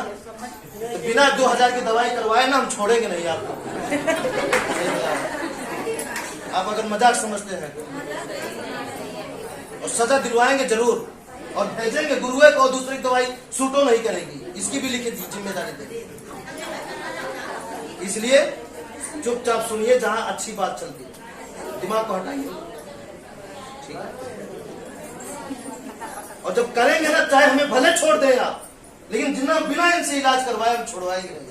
तो बिना 2000 की दवाई करवाए ना हम छोड़ेंगे नहीं आपको। आप अगर मजाक समझते हैं और सजा दिलवाएंगे जरूर और भेजेंगे गुरुए को, दूसरी दवाई सूटो नहीं करेगी, इसकी भी लिखित जिम्मेदारी देंगे। इसलिए चुपचाप सुनिए जहां अच्छी बात चलती है। दिमाग को हटाइए, ठीक है। और जब करेंगे ना, चाहे हमें भले छोड़ दें आप, लेकिन जितना बिना इनसे इलाज करवाए हम छुड़वाएंगे नहीं।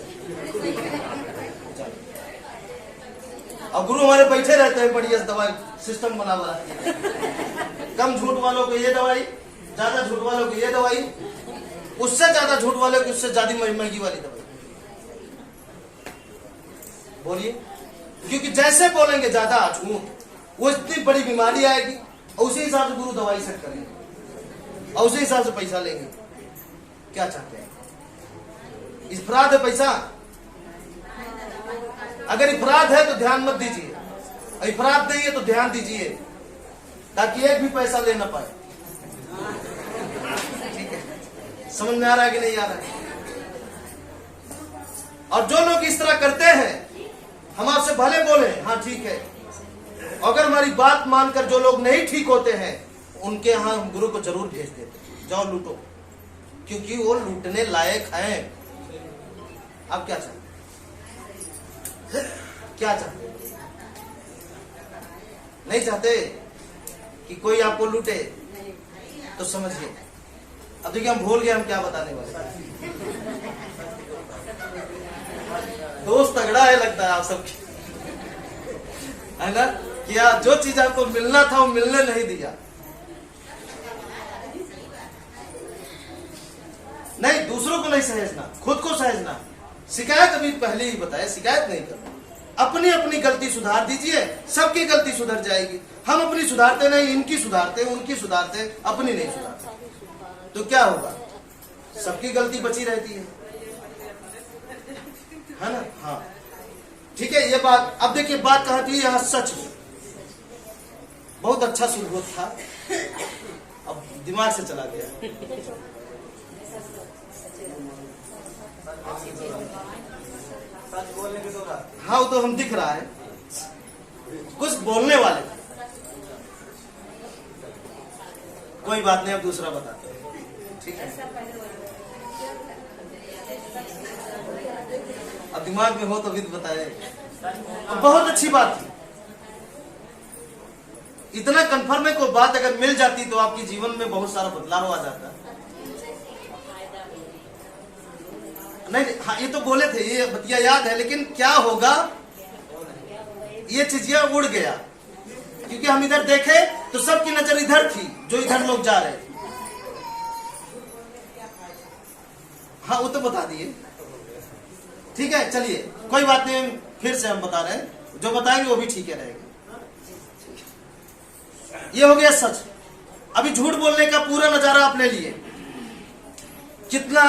और गुरु हमारे बैठे रहते हैं, बढ़िया दवाई सिस्टम बना हुआ है, कम झूठ वालों को ये दवाई, ज्यादा झूठ वालों को ये दवाई, उससे ज्यादा झूठ वाले को उससे ज्यादा महंगी वाली दवाई। बोलिए, क्योंकि जैसे बोलेंगे ज्यादा झूठ, वो इतनी बड़ी बीमारी आएगी, और उसी हिसाब से गुरु दवाई सेट करेंगे और उसी हिसाब से पैसा लेंगे। क्या चाहते हैं? इफराद है पैसा? अगर इफराद है तो ध्यान मत दीजिए, और इफराद नहीं है तो ध्यान दीजिए, ताकि एक भी पैसा ले ना पाए। ठीक है, समझ में आ रहा है कि नहीं आ रहा है? और जो लोग इस तरह करते हैं, हम आपसे भले बोले हाँ ठीक है, अगर हमारी बात मानकर जो लोग नहीं ठीक होते हैं, उनके यहाँ हम गुरु को जरूर भेज देते, जाओ लूटो, क्योंकि वो लूटने लायक हैं। आप क्या चाहते? क्या चाहते? नहीं चाहते कि कोई आपको लूटे? तो समझिए, अब देखिए हम भूल गए हम क्या बताने वाले। दोस्त तगड़ा है लगता है आप सबकी, है ना? क्या जो चीज आपको मिलना था वो मिलने नहीं दिया। नहीं, दूसरों को नहीं सहेजना, खुद को सहेजना। शिकायत अभी पहले ही बताया, शिकायत नहीं करना, अपनी अपनी गलती सुधार दीजिए, सबकी गलती सुधर जाएगी। हम अपनी सुधारते नहीं, इनकी सुधारते, उनकी सुधारते, अपनी नहीं सुधारते, तो क्या होगा? सबकी गलती बची रहती है ना? हाँ ठीक है, ये बात। अब देखिए बात कहाँ थी, यहाँ सच में बहुत अच्छा शुरू था, अब दिमाग से चला गया। हाँ, वो तो हम दिख रहा है, कुछ बोलने वाले, कोई बात नहीं, अब दूसरा बताते हैं, ठीक है? अब दिमाग में हो तो भी बताए। बहुत अच्छी बात थी, इतना कंफर्म है, कोई बात अगर मिल जाती तो आपके जीवन में बहुत सारा बदलाव आ जाता। नहीं, हाँ ये तो बोले थे, ये बतिया याद है, लेकिन क्या होगा, ये चीजिया उड़ गया, क्योंकि हम इधर देखे तो सबकी नजर इधर थी, जो इधर लोग जा रहे थे। हाँ वो तो बता दिए, ठीक है, चलिए कोई बात नहीं, फिर से हम बता रहे हैं, जो बताएंगे वो भी ठीक है रहेगा। ये हो गया सच। अभी झूठ बोलने का पूरा नजारा आप ले लिए, कितना,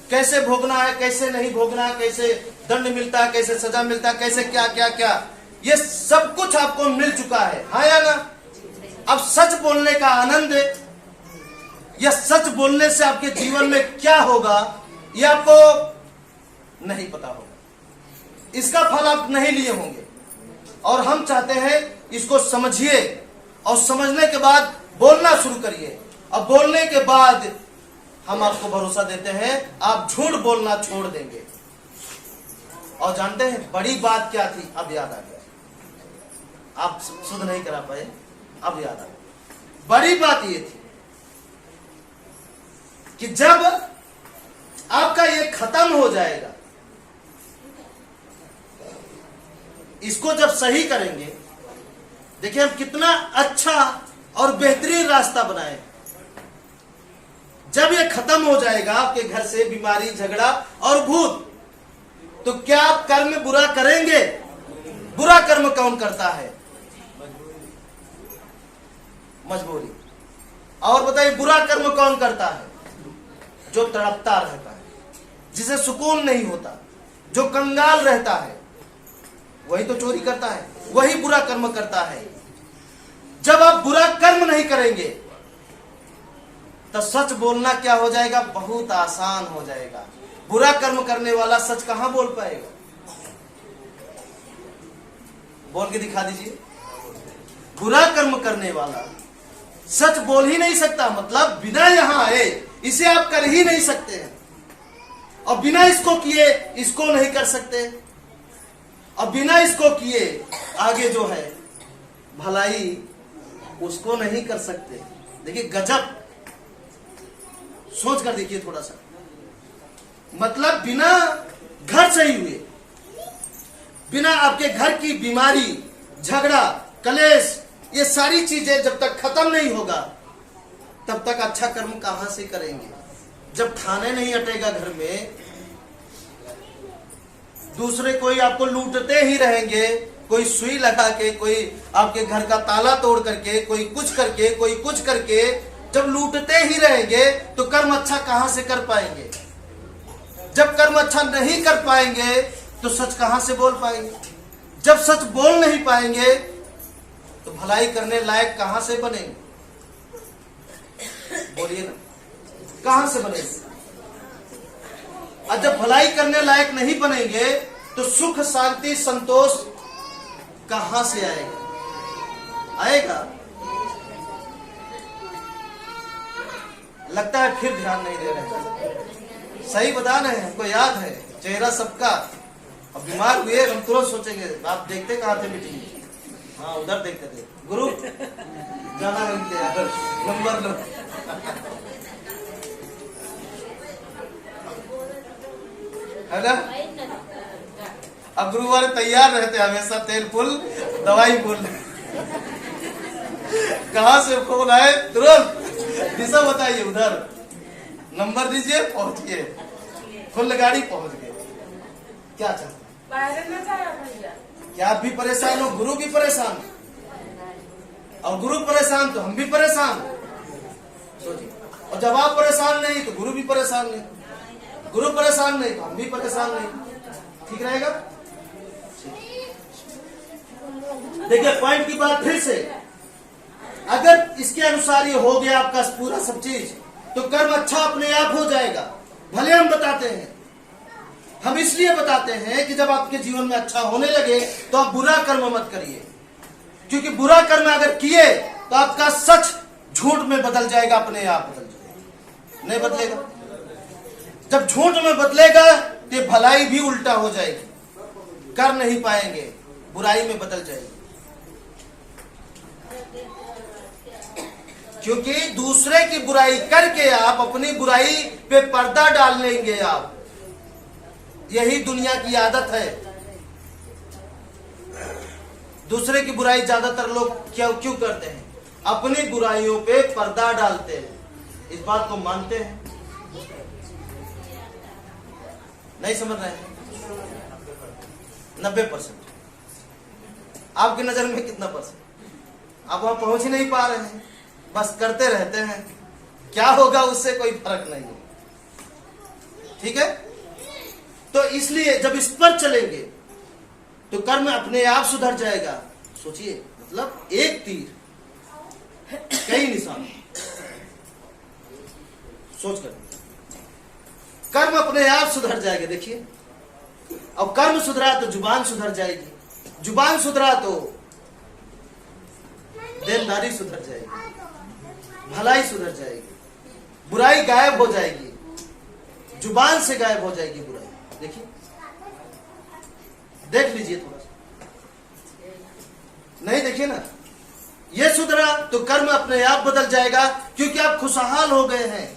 कैसे भोगना है, कैसे नहीं भोगना है, कैसे दंड मिलता है, कैसे सजा मिलता है, कैसे क्या क्या क्या, ये सब कुछ आपको मिल चुका है, हाँ या ना? अब सच बोलने का आनंद है, यह सच बोलने से आपके जीवन में क्या होगा ये आपको नहीं पता होगा, इसका फल आप नहीं लिए होंगे। और हम चाहते हैं इसको समझिए, और समझने के बाद बोलना शुरू करिए, और बोलने के बाद हम आपको भरोसा देते हैं आप झूठ बोलना छोड़ देंगे। और जानते हैं बड़ी बात क्या थी? अब याद आ गया, आप शुद्ध नहीं करा पाए, अब याद आ गया। बड़ी बात ये थी कि जब आपका ये खत्म हो जाएगा, इसको जब सही करेंगे, देखिए हम कितना अच्छा और बेहतरीन रास्ता बनाए। जब ये खत्म हो जाएगा आपके घर से बीमारी, झगड़ा और भूत, तो क्या आप कर्म बुरा करेंगे? बुरा कर्म कौन करता है? मजबूरी। और बताइए बुरा कर्म कौन करता है? जो तड़पता रहता है, जिसे सुकून नहीं होता, जो कंगाल रहता है, वही तो चोरी करता है, वही बुरा कर्म करता है। जब आप बुरा कर्म नहीं करेंगे तो सच बोलना क्या हो जाएगा? बहुत आसान हो जाएगा। बुरा कर्म करने वाला सच कहां बोल पाएगा? बोल के दिखा दीजिए। बुरा कर्म करने वाला सच बोल ही नहीं सकता, मतलब बिना यहां आए इसे आप कर ही नहीं सकते हैं, और बिना इसको किए इसको नहीं कर सकते, और बिना इसको किए आगे जो है भलाई उसको नहीं कर सकते। देखिए गजब, सोच कर देखिए थोड़ा सा। मतलब बिना घर सही हुए, बिना आपके घर की बीमारी, झगड़ा, कलेश, ये सारी चीजें जब तक खत्म नहीं होगा तब तक अच्छा कर्म कहां से करेंगे। जब खाने नहीं अटेगा घर में, दूसरे कोई आपको लूटते ही रहेंगे, कोई सुई लगा के, कोई आपके घर का ताला तोड़ करके, कोई कुछ करके, कोई कुछ करके, जब लूटते ही रहेंगे तो कर्म अच्छा कहां से कर पाएंगे। जब कर्म अच्छा नहीं कर पाएंगे तो सच कहां से बोल पाएंगे। जब सच बोल नहीं पाएंगे तो भलाई करने लायक कहां से बनेंगे। बोलिए ना, कहां से बनेंगे। और जब भलाई करने लायक नहीं बनेंगे तो सुख, शांति, संतोष कहां से आएगा। आएगा। लगता है फिर ध्यान नहीं दे रहे हैं। सही बता रहे हैं, हमको याद है चेहरा सबका। अब बीमार हुए हम तुरंत सोचेंगे आप देखते कहां थे मीटिंग। हाँ उधर देखते थे, गुरु जाना नंबर लो। है ना। अब गुरुवार तैयार रहते हमेशा, तेल फुल दवाई फुल। कहां से फोन आए तुरंत दिशा बताइए, उधर नंबर दीजिए, पहुंच गए, फुल गाड़ी पहुंच गए। क्या चाहते क्या आप भी परेशान हो, गुरु भी परेशान, और गुरु परेशान तो हम भी परेशान। सोचिए, और जब आप परेशान नहीं तो गुरु भी परेशान नहीं, गुरु परेशान नहीं तो हम भी परेशान नहीं। ठीक रहेगा। देखिए पॉइंट की बात फिर से, अगर इसके अनुसार ये हो गया आपका पूरा सब चीज तो कर्म अच्छा अपने आप हो जाएगा। भले हम बताते हैं, हम इसलिए बताते हैं कि जब आपके जीवन में अच्छा होने लगे तो आप बुरा कर्म मत करिए, क्योंकि बुरा कर्म अगर किए तो आपका सच झूठ में बदल जाएगा, अपने आप बदल जाएगा। नहीं बदलेगा। जब झूठ में बदलेगा तो भलाई भी उल्टा हो जाएगी, कर नहीं पाएंगे, बुराई में बदल जाएगी। क्योंकि दूसरे की बुराई करके आप अपनी बुराई पे पर्दा डाल लेंगे आप। यही दुनिया की आदत है। दूसरे की बुराई ज्यादातर लोग क्यों करते हैं, अपनी बुराइयों पे पर्दा डालते हैं। इस बात को मानते हैं, नहीं समझ रहे हैं। 90%। आपकी नजर में कितना %? आप वहां पहुंच ही नहीं पा रहे हैं, बस करते रहते हैं। क्या होगा उससे कोई फर्क नहीं है। ठीक है। तो इसलिए जब इस पर चलेंगे तो कर्म अपने आप सुधर जाएगा। सोचिए, मतलब एक तीर कई निशान। सोच कर कर्म अपने आप सुधर जाएगा। देखिए, और कर्म सुधरा तो जुबान सुधर जाएगी, जुबान सुधरा तो देनदारी सुधर जाएगी, भलाई सुधर जाएगी, बुराई गायब हो जाएगी, जुबान से गायब हो जाएगी बुराई। देखिए, देख लीजिए थोड़ा सा। नहीं देखिए ना, ये सुधरा तो कर्म अपने आप बदल जाएगा, क्योंकि आप खुशहाल हो गए हैं।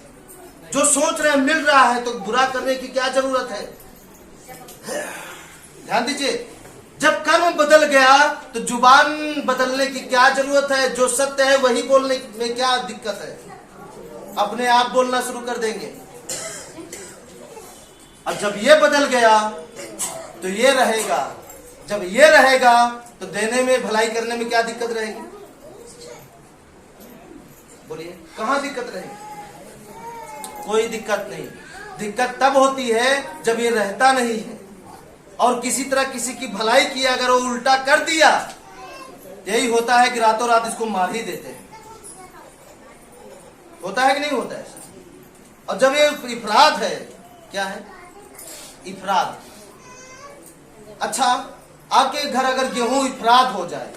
जो सोच रहे हैं मिल रहा है तो बुरा करने की क्या जरूरत है। ध्यान दीजिए, जब कर्म बदल गया तो जुबान बदलने की क्या जरूरत है। जो सत्य है वही बोलने में क्या दिक्कत है। अपने आप बोलना शुरू कर देंगे। और जब ये बदल गया तो ये रहेगा। जब ये रहेगा तो देने में, भलाई करने में क्या दिक्कत रहेगी। बोलिए, कहां दिक्कत रहेगी। कोई दिक्कत नहीं। दिक्कत तब होती है जब ये रहता नहीं है, और किसी तरह किसी की भलाई की अगर वो उल्टा कर दिया, यही होता है कि रातों रात इसको मार ही देते हैं। होता है कि नहीं होता है। और जब ये इफराद है, क्या है इफराद। अच्छा, आपके घर अगर गेहूं इफराद हो जाए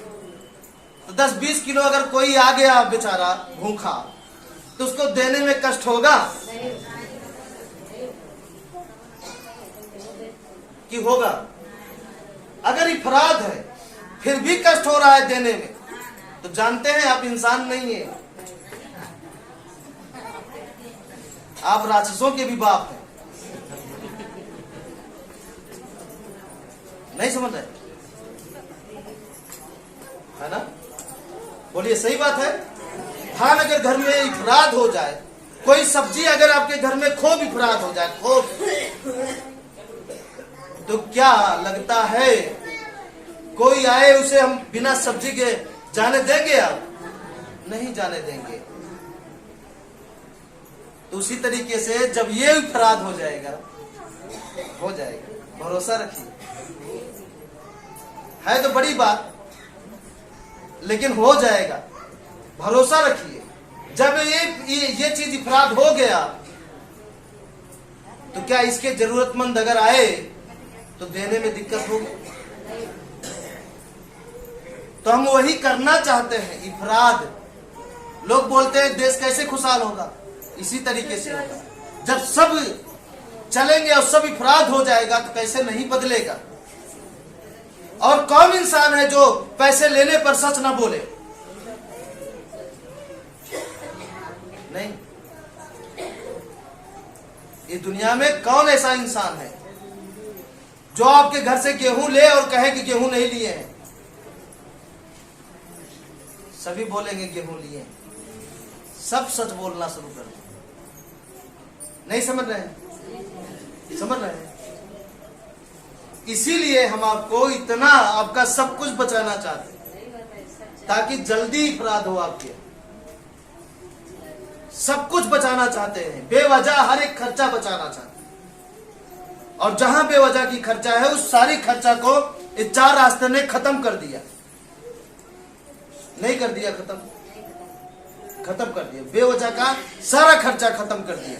तो 10-20 किलो अगर कोई आ गया बेचारा भूखा, तो उसको देने में कष्ट होगा कि होगा। अगर इफराद है फिर भी कष्ट हो रहा है देने में, तो जानते हैं आप इंसान नहीं है, आप राक्षसों के भी बाप हैं। नहीं समझ रहे है ना? बोलिए सही बात है। धान अगर घर में इफराद हो जाए, कोई सब्जी अगर आपके घर में खूब इफराद हो जाए, खूब, तो क्या लगता है कोई आए उसे हम बिना सब्जी के जाने देंगे? आप नहीं जाने देंगे। तो उसी तरीके से जब ये इफराद हो जाएगा, भरोसा रखिए। है तो बड़ी बात, लेकिन हो जाएगा, भरोसा रखिए। जब ये चीज इफराद हो गया, तो क्या इसके जरूरतमंद अगर आए तो देने में दिक्कत होगी? तो हम वही करना चाहते हैं, इफराद। लोग बोलते हैं देश कैसे खुशहाल होगा, इसी तरीके से होगा। जब सब चलेंगे और सब इफराद हो जाएगा तो कैसे नहीं बदलेगा। और कौन इंसान है जो पैसे लेने पर सच ना बोले? नहीं। इस दुनिया में कौन ऐसा इंसान है जो आपके घर से गेहूं ले और कहे कि गेहूं नहीं लिए हैं? सभी बोलेंगे गेहूं लिए हैं। सब सच बोलना शुरू कर दें। नहीं समझ रहे हैं? समझ रहे हैं? इसीलिए हम आपको इतना आपका सब कुछ बचाना चाहते हैं, ताकि जल्दी इफराद हो आपके। सब कुछ बचाना चाहते हैं, बेवजह हर एक खर्चा बचाना चाहते हैं। और जहां बेवजह की खर्चा है, उस सारी खर्चा को इस 4 रास्ते ने खत्म कर दिया। नहीं कर दिया? खत्म कर दिया। बेवजह का सारा खर्चा खत्म कर दिया।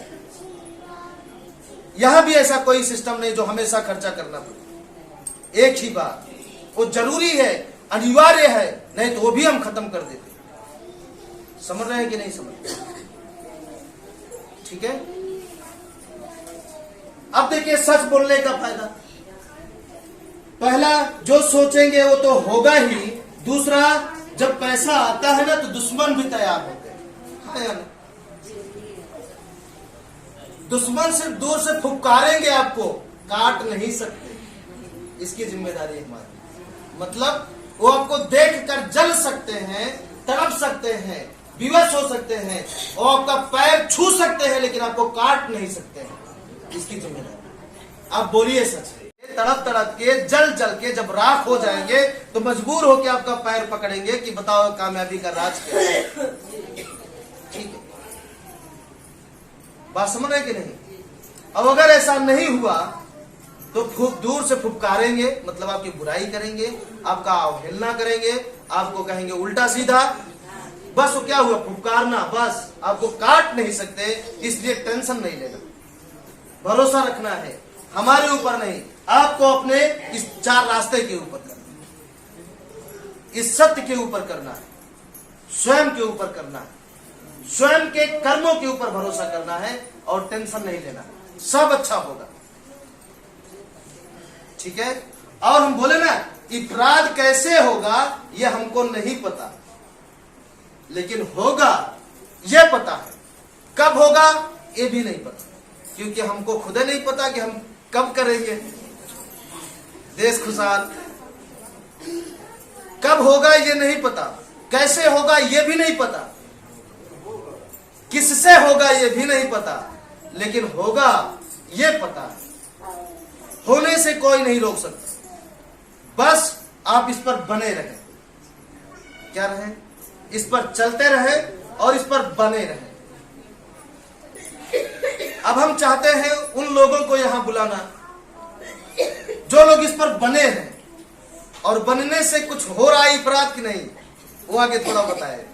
यहां भी ऐसा कोई सिस्टम नहीं जो हमेशा खर्चा करना पड़े। एक ही बात, वो जरूरी है, अनिवार्य है, नहीं तो वो भी हम खत्म कर देते। समझ रहे हैं कि नहीं समझ? ठीक है। अब देखिए सच बोलने का फायदा। पहला, जो सोचेंगे वो तो होगा ही। दूसरा, जब पैसा आता है ना तो दुश्मन भी तैयार होते हैं। दुश्मन सिर्फ दूर से फुफकारेंगे, आपको काट नहीं सकते। इसकी जिम्मेदारी हमारी। मतलब वो आपको देखकर जल सकते हैं, तड़प सकते हैं, विवश हो सकते हैं, और आपका पैर छू सकते हैं, लेकिन आपको काट नहीं सकते हैं। इसकी जिम्मेदारी। आप बोलिए सच। तड़प तड़प के, जल जल के जब राख हो जाएंगे तो मजबूर होकर आपका पैर पकड़ेंगे कि बताओ कामयाबी का राज क्या है। ठीक है, बात समझ रहे कि नहीं? अब अगर ऐसा नहीं हुआ तो खूब दूर से फुफकारेंगे, मतलब आपकी बुराई करेंगे, आपका अवहेलना करेंगे, आपको कहेंगे उल्टा सीधा। बस वो क्या हुआ? फुफकारना। बस आपको काट नहीं सकते, इसलिए टेंशन नहीं लेना। भरोसा रखना है हमारे ऊपर नहीं, आपको अपने इस 4 रास्ते के ऊपर करना है, इस सत्य के ऊपर करना है, स्वयं के ऊपर करना है, स्वयं के कर्मों के ऊपर भरोसा करना है, और टेंशन नहीं लेना। सब अच्छा होगा। ठीक है। और हम बोले ना, इफराद कैसे होगा ये हमको नहीं पता, लेकिन होगा ये पता है। कब होगा ये भी नहीं पता, क्योंकि हमको खुद नहीं पता कि हम कब करेंगे देश खुशहाल। कब होगा ये नहीं पता, कैसे होगा ये भी नहीं पता, किससे होगा ये भी नहीं पता, लेकिन होगा ये पता है। होने से कोई नहीं रोक सकता। बस आप इस पर बने रहें। क्या रहें? इस पर चलते रहे और इस पर बने रहे। अब हम चाहते हैं उन लोगों को यहां बुलाना जो लोग इस पर बने हैं, और बनने से कुछ हो रहा है इफराद की नहीं, वो आगे थोड़ा बताए।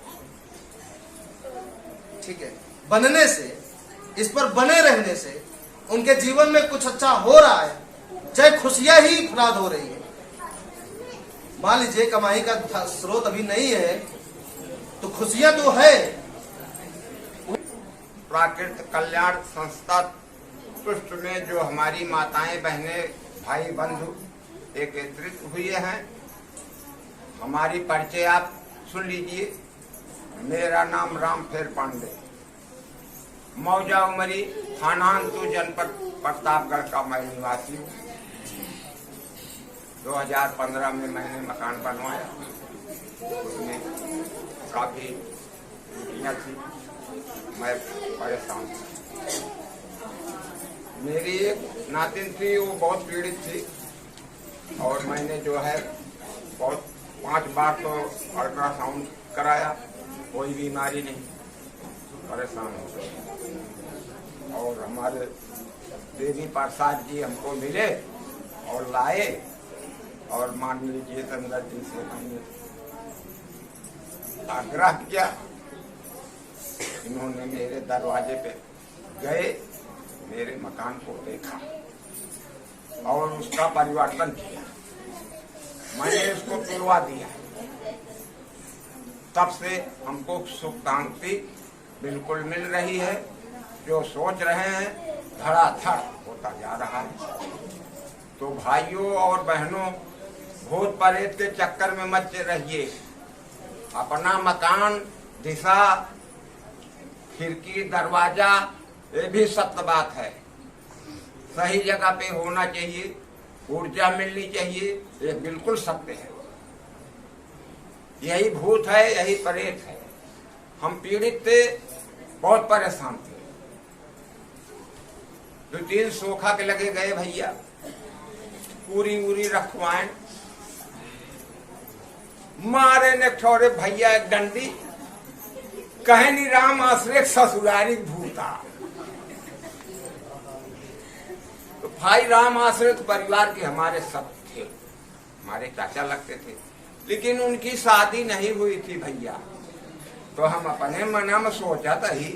ठीक है। बनने से, इस पर बने रहने से उनके जीवन में कुछ अच्छा हो रहा है, चाहे खुशियां ही इफराद हो रही है। मान लीजिए कमाई का स्रोत अभी नहीं है, तो खुशियां तो है। प्राकृतिक कल्याण संस्था पृष्ठ में जो हमारी माताएं, बहनें, भाई बंधु एकत्रित हुए हैं, हमारी परिचय आप सुन लीजिए। मेरा नाम रामफेर पांडे, मौजा उमरी, थाना हंसू, जनपद प्रतापगढ़ का मैं निवासी हूँ। 2015 में मैंने मकान बनवाया, उसमें काफी त्रुटियां थी, मैं परेशान था। मेरी एक नातिन थी, वो बहुत पीड़ित थी और मैंने जो है बहुत 5 बार तो अल्ट्रासाउंड कराया, कोई बीमारी नहीं, परेशान हो गए। और हमारे देवी प्रसाद जी हमको मिले और लाए और मान लीजिए संगत जी से मैंने आग्रह किया। इन्होंने मेरे दरवाजे पे गए, मेरे मकान को देखा और उसका परिवर्तन किया। मैंने उसको तुड़वा दिया। तब से हमको सुख शांति बिल्कुल मिल रही है। जो सोच रहे हैं धड़ाधड़ होता जा रहा है। तो भाइयों और बहनों, भूत प्रेत के चक्कर में मत रहिए। अपना मकान, दिशा, खिड़की, दरवाजा, ये भी सत्य बात है, सही जगह पे होना चाहिए, ऊर्जा मिलनी चाहिए, ये बिल्कुल सत्य है। यही भूत है, यही प्रेत है। हम पीड़ित थे, बहुत परेशान थे। 2-3 सोखा के लगे गए भैया, पूरी रखवाएं, मारे ने ठोरे भैया एक डंडी, कहे नी राम आश्रय ससुरारी भूता। तो भाई राम आश्रय तो परिवार के हमारे सब थे, हमारे चाचा लगते थे, लेकिन उनकी शादी नहीं हुई थी भैया। तो हम अपने मना में सोचा था ही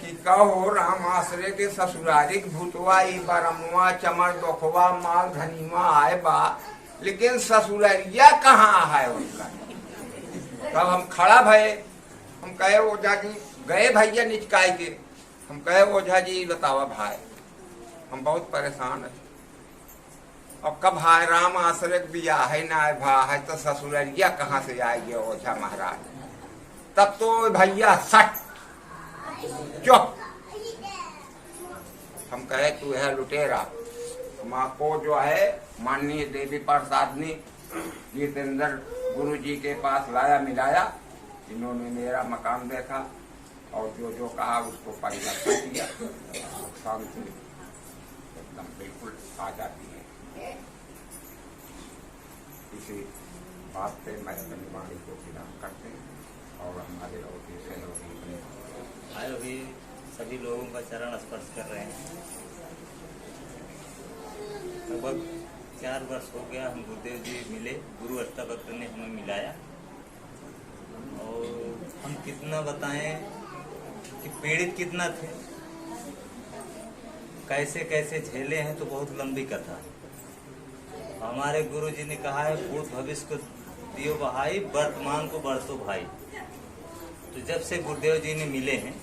कि कहो राम आश्रय के ससुरारी भूतवा, बरमुआ, चमर दोखवा, माल धनीवा आए बा, लेकिन ससुरारिया कहाँ है उनका। तब हम खड़ा भये, हम कहे ओझा जी, गए भैया निचकाई के, हम कहे ओझा जी बतावा भाई, हम बहुत परेशान है। अब कब हाय राम आश्रय बिया है ना भा है तो ससुरारिया कहाँ से आएगी ओझा महाराज। तब तो भैया सट चुप। हम कहे तू है लुटेरा। माँ को जो है माननीय देवी प्रसाद ने जितेंद्र गुरु जी के पास लाया मिलाया। इन्होंने मेरा मकान देखा और जो जो कहा उसको परिवर्तन किया। शांति एकदम बिल्कुल आ जाती है। इसी बात पे मैं अपनी वाणी को विराम करते हैं और हमारे और आए भी सभी लोगों का चरण स्पर्श कर रहे हैं। लगभग 4 वर्ष हो गया हम गुरुदेव जी मिले, गुरु अष्टावक्र ने हमें मिलाया और हम कितना बताएं कि पीड़ित कितना थे, कैसे कैसे झेले हैं, तो बहुत लंबी कथा है। हमारे गुरु जी ने कहा है भूत भविष्य को दियो बहाई, वर्तमान को बरसो भाई। तो जब से गुरुदेव जी ने मिले हैं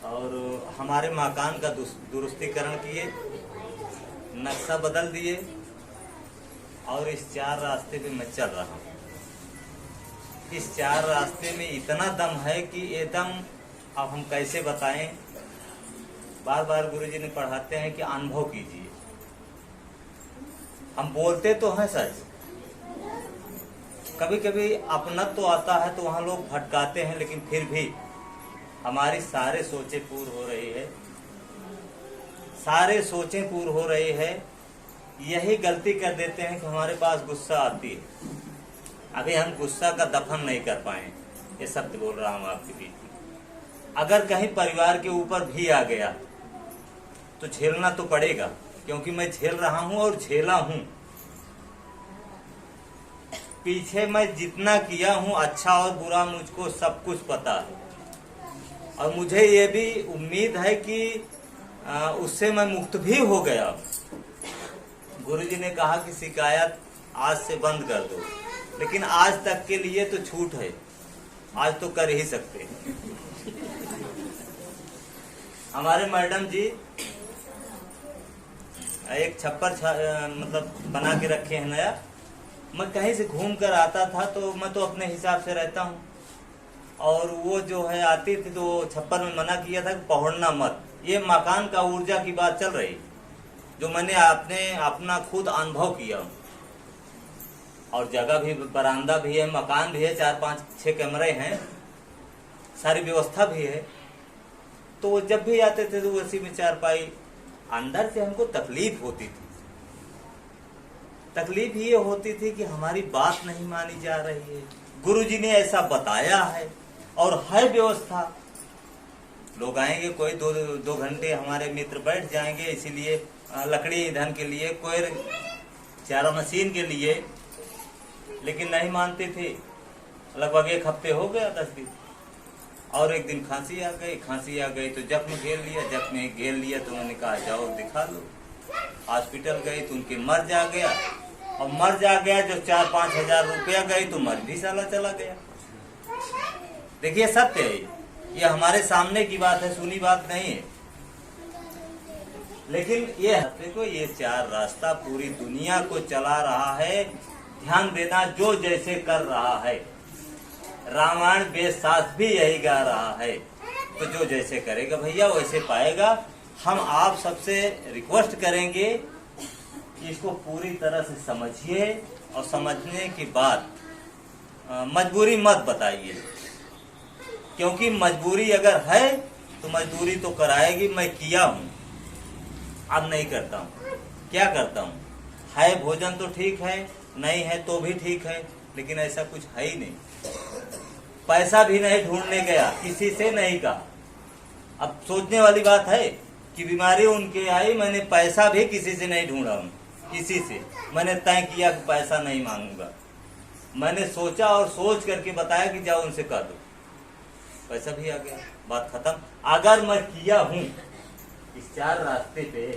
और हमारे मकान का दुरुस्तीकरण किए, नक्शा बदल दिए और इस 4 रास्ते पे मैं चल रहा हूँ। इस 4 रास्ते में इतना दम है कि ये दम अब हम कैसे बताएं। बार बार गुरुजी ने पढ़ाते हैं कि अनुभव कीजिए। हम बोलते तो हैं सच, कभी कभी अपनत्व तो आता है तो वहाँ लोग भटकाते हैं, लेकिन फिर भी हमारी सारे सोचें पूर्ण हो रही है, सारे सोचें पूर्ण हो रही है। यही गलती कर देते हैं कि हमारे पास गुस्सा आती है, अभी हम गुस्सा का दफन नहीं कर पाए। ये सत्य बोल रहा हूँ आपके बीच में। अगर कहीं परिवार के ऊपर भी आ गया तो झेलना तो पड़ेगा, क्योंकि मैं झेल रहा हूँ और झेला हूँ। पीछे मैं जितना किया हूँ, अच्छा और बुरा, मुझको सब कुछ पता है और मुझे ये भी उम्मीद है कि उससे मैं मुक्त भी हो गया। गुरुजी ने कहा कि शिकायत आज से बंद कर दो, लेकिन आज तक के लिए तो छूट है, आज तो कर ही सकते हैं। हमारे मैडम जी एक छप्पर मतलब बना के रखे हैं नया, मैं कहीं से घूम कर आता था तो मैं तो अपने हिसाब से रहता हूँ, और वो जो है आती थी तो छप्पर में मना किया था कि पहुंचना मत। ये मकान का ऊर्जा की बात चल रही, जो मैंने अपना खुद अनुभव किया। और जगह भी, बरामदा भी है, मकान भी है, 4-5-6 कमरे हैं, सारी व्यवस्था भी है। तो वो जब भी आते थे तो उसी में चारपाई। अंदर से हमको तकलीफ होती थी। तकलीफ ये होती थी कि हमारी बात नहीं मानी जा रही है। गुरुजी ने ऐसा बताया है और है व्यवस्था। लोग आएंगे, कोई दो घंटे हमारे मित्र बैठ जाएंगे, इसीलिए लकड़ी ईंधन के लिए, कोई चारा मशीन के लिए, लेकिन नहीं मानते थे। लगभग 1 हफ्ते हो गया, 10 दिन, और एक दिन खांसी आ गई तो जख्म घेर लिया तो मैंने कहा जाओ दिखा लो। हॉस्पिटल गई तो उनके मर्ज आ गया, और मर्ज आ गया जो 4-5 हजार रुपया गई तो मर्ज भी साला चला गया। देखिए सत्य है, ये हमारे सामने की बात है, सुनी बात नहीं है। लेकिन ये देखो, ये 4 रास्ता पूरी दुनिया को चला रहा है। ध्यान देना, जो जैसे कर रहा है, रामायण वेद शास्त्र भी यही गा रहा है। तो जो जैसे करेगा भैया वैसे पाएगा। हम आप सबसे रिक्वेस्ट करेंगे कि इसको पूरी तरह से समझिए, और समझने के बाद मजबूरी मत बताइए, क्योंकि मजबूरी अगर है तो मजदूरी तो कराएगी। मैं किया हूँ, अब नहीं करता हूँ। क्या करता हूँ, है भोजन तो ठीक है, नहीं है तो भी ठीक है, लेकिन ऐसा कुछ है ही नहीं। पैसा भी नहीं ढूंढने गया, किसी से नहीं कहा। अब सोचने वाली बात है कि बीमारी उनके आई, मैंने पैसा भी किसी से नहीं ढूंढा हूँ, किसी से मैंने तय किया कि पैसा नहीं मांगूंगा। मैंने सोचा और सोच करके बताया कि जाओ उनसे कह दो, पैसा भी आ गया, बात खत्म। अगर मैं किया हूँ इस 4 रास्ते पे,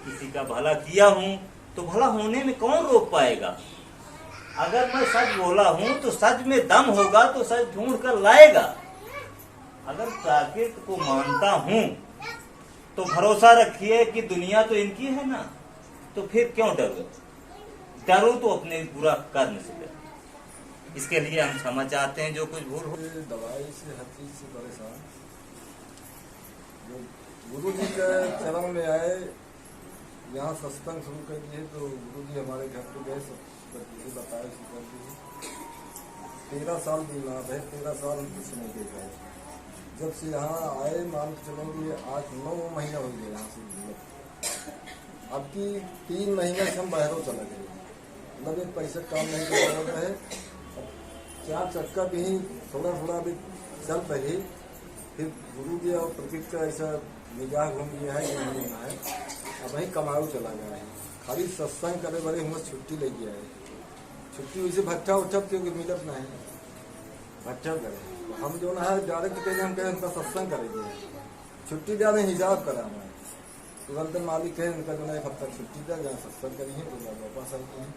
किसी का भला किया हूँ, तो भला होने में कौन रोक पाएगा। अगर मैं सच बोला हूँ तो सच में दम होगा तो सच ढूंढ कर लाएगा। अगर प्राकृत को मानता हूँ तो भरोसा रखिए कि दुनिया तो इनकी है ना, तो फिर क्यों डरो तो अपने बुरा कर्म से डरो। इसके लिए हम क्षमा चाहते हैं जो कुछ भूल हो। दवाई से, हर चीज से परेशान। गुरु जी के चरण में आए, यहाँ सत्संग शुरू कर दिए तो गुरु जी हमारे घर पे गए, सब बताया, 13 साल बीमार है, 13 साल कुछ नहीं देखा है। जब से यहाँ आए, मान के चलो कि 8-9 महीना हो गया यहाँ से। अब की 3 महीने से हम बाहरों चले गए, मतलब एक पैसा काम नहीं कर रहा है। 4 चक्का भी थोड़ा भी चल रही, फिर गुरु जी और प्रकृति का ऐसा निगाह घूम गया है, ये नहीं है। अब वही कमाऊ चला गया है, खाली सत्संग करे बड़े हम छुट्टी ले गया है। छुट्टी वैसे भट्टा उठा क्योंकि मिलत नहीं, भट्टा करे। हम जो ना है डायरेक्ट कहें, हम कहें उनका सत्संग करेंगे, छुट्टी देने हिसाब कराना है। तुरंत मालिक कहें उनका जो 1 हफ्ता छुट्टी दे, जहाँ सत्संग करिए तो वापस आते हैं।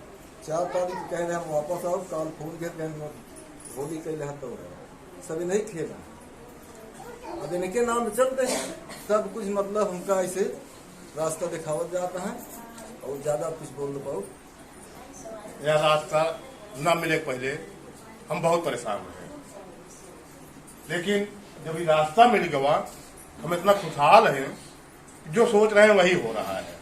4 तारीख कह रहे हम वापस आओ, काल फोन के कहें होली कह रहे तो सभी नहीं खेला। अब इनके नाम चलते हैं, सब कुछ मतलब उनका ऐसे रास्ता दिखावत जाता है, और ज्यादा कुछ बोल दो पाओ। यह रास्ता न मिले पहले हम बहुत परेशान रहे, लेकिन जब ये रास्ता मिल गया हम इतना खुशहाल हैं, जो सोच रहे हैं वही हो रहा है।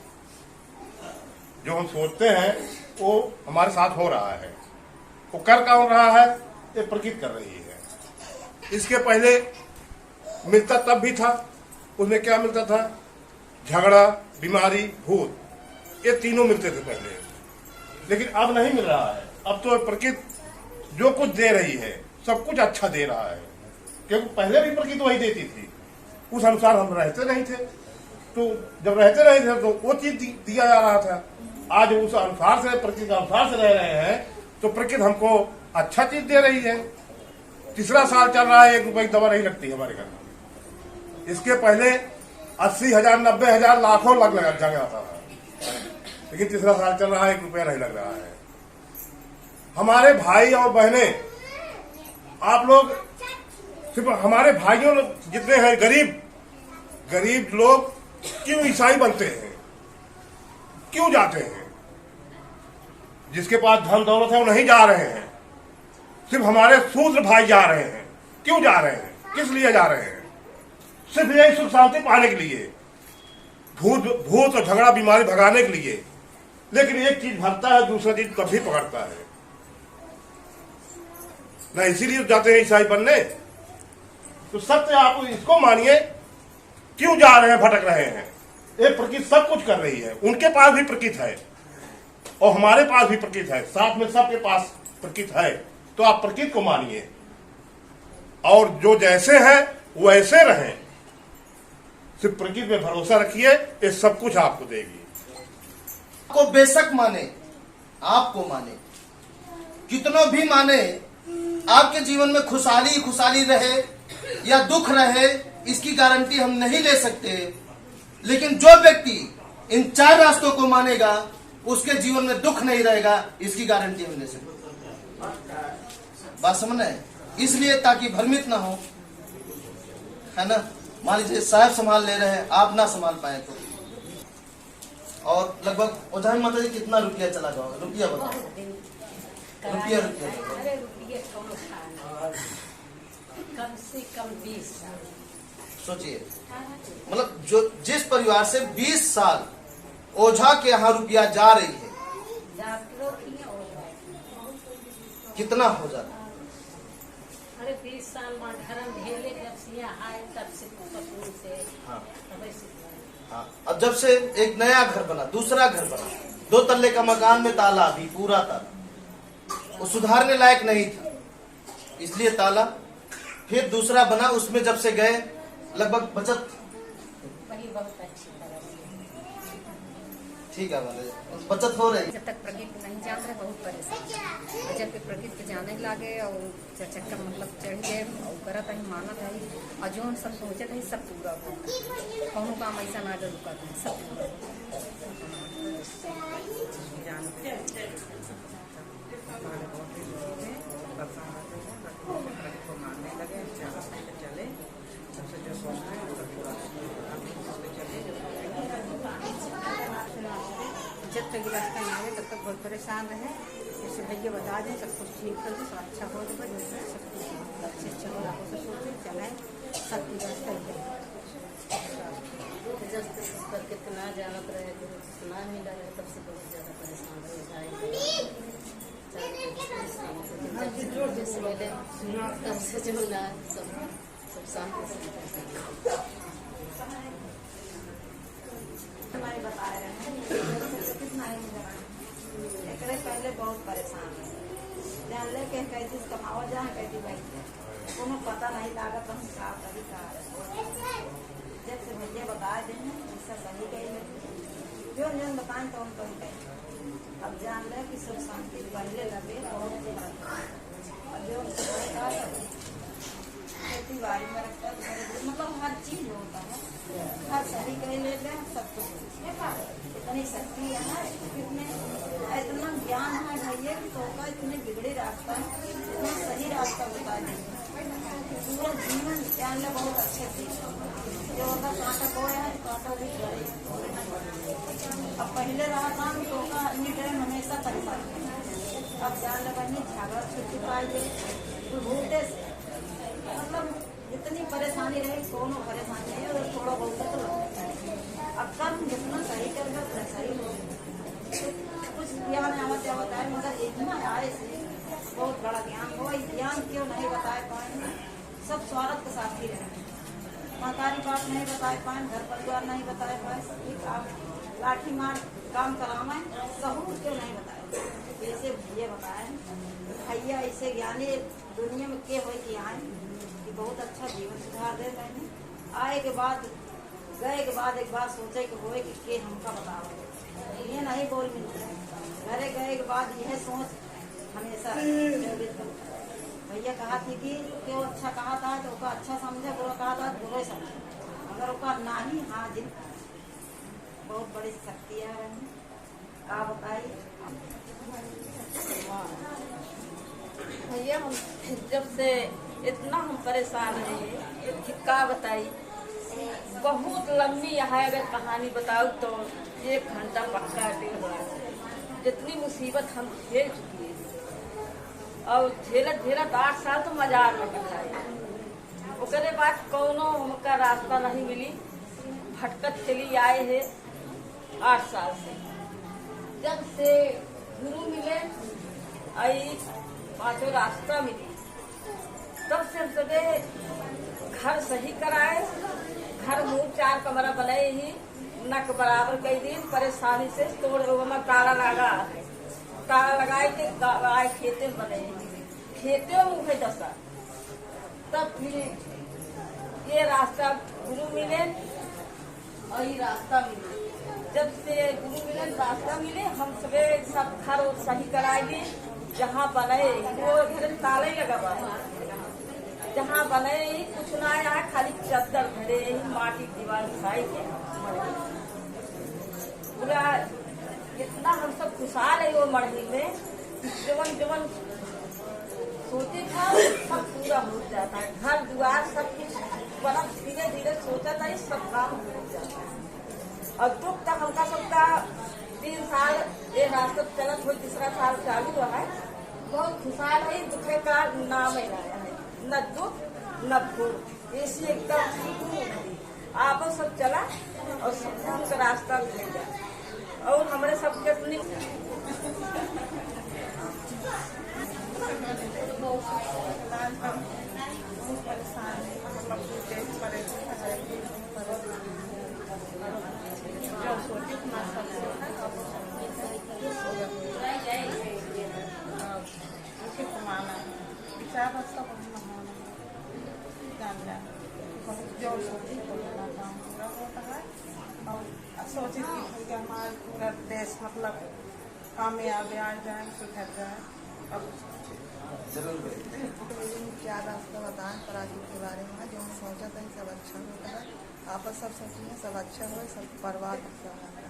जो हम सोचते हैं वो हमारे साथ हो रहा है। वो कर कौन रहा है, ये प्रकृति कर रही है। इसके पहले मिलता तब भी था, उसमें क्या मिलता था, झगड़ा, बीमारी, भूत, ये तीनों मिलते थे पहले। लेकिन अब नहीं मिल रहा है। अब तो प्रकृति जो कुछ दे रही है सब कुछ अच्छा दे रहा है, क्योंकि पहले भी प्रकृति वही देती थी, उस अनुसार हम रहते नहीं थे। तो जब रहते नहीं थे तो वो चीज दिया जा रहा था। आज उस अनुसार से, प्रकृति के अनुसार से रह रहे हैं तो प्रकृति हमको अच्छा चीज दे रही है। 3रा साल चल रहा है, 1 रुपए की दवा नहीं लगती हमारे घर। इसके पहले 80,000, 90,000, लाखों लग जाता था, लेकिन 3रा साल चल रहा है, 1 रुपया नहीं लग रहा है। हमारे भाई और बहनें, आप लोग सिर्फ हमारे भाइयों जितने हैं गरीब लोग क्यों ईसाई बनते हैं, क्यों जाते हैं? जिसके पास धन दौलत है वो नहीं जा रहे हैं, सिर्फ हमारे शूद्र भाई जा रहे हैं। क्यों जा रहे हैं, किस लिए जा रहे हैं? सिर्फ यही सुख शांति पाने के लिए, भूत और झगड़ा बीमारी भगाने के लिए। लेकिन एक चीज भरता है, दूसरा चीज कभी पकड़ता है ना, इसीलिए जाते हैं ईसाई बनने। तो सत्य आप इसको मानिए, क्यों जा रहे हैं, भटक रहे हैं। एक प्रकृति सब कुछ कर रही है, उनके पास भी प्रकृति है और हमारे पास भी प्रकृति है, साथ में सबके पास प्रकृति है। तो आप प्रकृति को मानिए और जो जैसे है वैसे रहें, सिर्फ प्रकृति में भरोसा रखिए, ये सब कुछ आपको देगी। आपको बेशक माने, आपको माने, कितनों भी माने, आपके जीवन में खुशहाली खुशहाली रहे या दुख रहे, इसकी गारंटी हम नहीं ले सकते। लेकिन जो व्यक्ति इन 4 रास्तों को मानेगा उसके जीवन में दुख नहीं रहेगा, इसकी गारंटी हम ले सकते। बात समझना है, इसलिए ताकि भ्रमित ना हो, है ना। मान लीजिए साहब संभाल ले रहे हैं, आप ना संभाल पाए तो। और लगभग ओझाई माता जी कितना रुपया चला जाओगा, रुपया बताओ, रुपया अरे रुपये कम से कम 20 साल। सोचिए, मतलब जो जिस परिवार से 20 साल ओझा के यहाँ रुपया जा रही है, कितना हो जाता? अरे 20 साल में धर्म ढेले जब से यहाँ आए तब से कपूर से। हाँ। हाँ। अब जब से एक नया घर बना, दूसरा घर बना, 2 तल्ले का मकान में ताला भी पूरा ताला, वो सुधारने लायक नहीं था, इसलिए ताला। फिर दूसरा बना, उसमें जब से गए लगभग बचत वही बहुत अच्छी तरह से ठीक है, बचत हो रही। जब तक प्रकृति नहीं जान रहे बहुत परेशान, और जब प्रकृति जाने लगे और चक्कर मतलब चढ़ गए और करत है मानत है और जो सब सोचत है सब पूरा हो, कौन काम ऐसा ना जो रुकत है, सब पूरा मानने लगे चले सबसे जो सोचना है जब तक रास्ता नहीं आए तब तक बहुत परेशान रहे। जैसे भैया बता दें सब कुछ ठीक कर दे, सब अच्छा हो जाए, सब कुछ अच्छे अच्छे हो आपको सब सोचे चलाएं, सब की रास्ता ही जब तक कितना जानत रहे, सुना मिला रहे, तब से बहुत ज्यादा परेशान रहे। जैसे मिले तब से जो मिला सब शांति से हमारे बता रहे हैं पहले बहुत परेशान है, जान ले के कैसे कमावा जाए कैसे बैठे कोनो पता नहीं लागत हम का कभी का। जब से भैया बता दें ऐसा सही गई जो जन बताएं तो उनको ही कहें। अब जान ले कि सब शांति पहले लगे बहुत जो खेती बाड़ी में रखता मतलब हर चीज होता है, हर सही कहीं ले लें सब कुछ। इतनी शक्ति है, कितने इतना ज्ञान है भैया कि तो का इतने बिगड़े रास्ता है, इतना सही रास्ता बता देंगे। पूरा जीवन ज्ञान ले बहुत अच्छे से जो होता कांटा को है कांटा भी गड़े। अब पहले रहा था तो का एनी टाइम हमेशा परेशान, अब जान ले बनी झगड़ा छुट्टी पाइए भूलते से मतलब जितनी परेशानी रहे कोनो परेशानी है और थोड़ा बहुत तो लगता है। अब कर्म जितना सही करेगा उतना सही होगा। कुछ ज्ञान आवत है मगर इतना आए से बहुत बड़ा ज्ञान हो, ज्ञान क्यों नहीं बता पाए, सब स्वार्थ के साथ ही रहे, महतारी बात नहीं बता पाए, घर परिवार नहीं बता पाए, सभी काम लाठी मार काम करावे सहूर क्यों नहीं बताए। ऐसे भैया बताए भैया ऐसे ज्ञानी दुनिया में के हो कि आए कि बहुत अच्छा जीवन सुधार दे। मैंने आए के बाद गए के बाद एक बार सोचे कि होए कि के हमका बताओ, ये नहीं बोल मिलते। घरे गए के बाद यह सोच हमेशा भैया कहा थी कि वो अच्छा कहा था तो उसका अच्छा समझे, बुरा कहा था तो बुरा समझे, अगर उसका ना ही हाजिर बहुत बड़ी शक्तियाँ है। आप बताइए भैया हम जब से इतना हम परेशान हैं कि क्या बताई, बहुत लंबी है, अगर कहानी बताऊँ तो 1 घंटा पक्का टेढ़। जितनी मुसीबत हम झेल चुकी है और झेलत झेलत 8 साल तो मजार में कटाए। उसके बाद कौनो हमका रास्ता नहीं मिली, भटकत चली आए है 8 साल से। जब से गुरु मिले आई 5 रास्ता मिली, तब से हम सगे घर सही कराए। घर मुँह 4 कमरा बनाए ही नक बराबर कई दिन परेशानी से तोड़ में ताला लगा है। ताला लगाए के आए खेते में बने, खेते में मुँह दशा। तब फिर ये रास्ता गुरु मिले और ये रास्ता मिले। जब से गुरु मिले रास्ता मिले, हम सब घर सही कराए दी। जहाँ बने वो घर ताले लगा हुआ है, जहाँ बने कुछ ना आया, खाली चद्दर भरे माटी दीवार खाई के पूरा। इतना हम सब खुशहाल है वो मढ़ी में, जवन जवन सोचे था सब पूरा हो जाता है। घर द्वार सब कुछ बड़ा धीरे धीरे सोचा था, सब काम हो जाता है। और दुख तक हमका सबका 3 साल ये रास्ता चलत हो, 3रा साल चालू हुआ है। बहुत खुशहाल है, दुखे का नाम ही आया है, न दुख न भूख, ऐसी एकदम सुकून। आप सब चला और सुकून का रास्ता मिल गया और हमारे सबके अपनी सोची थी कि हमारा पूरा देश मतलब कामयाब आ जाए, सुधर जाए। अब क्या रास्ता बताएं पराजू के बारे में, जो हम सोचा था सब अच्छा होता है। आपस सब सोचिए सब अच्छा हो, सब बर्बाद होता है।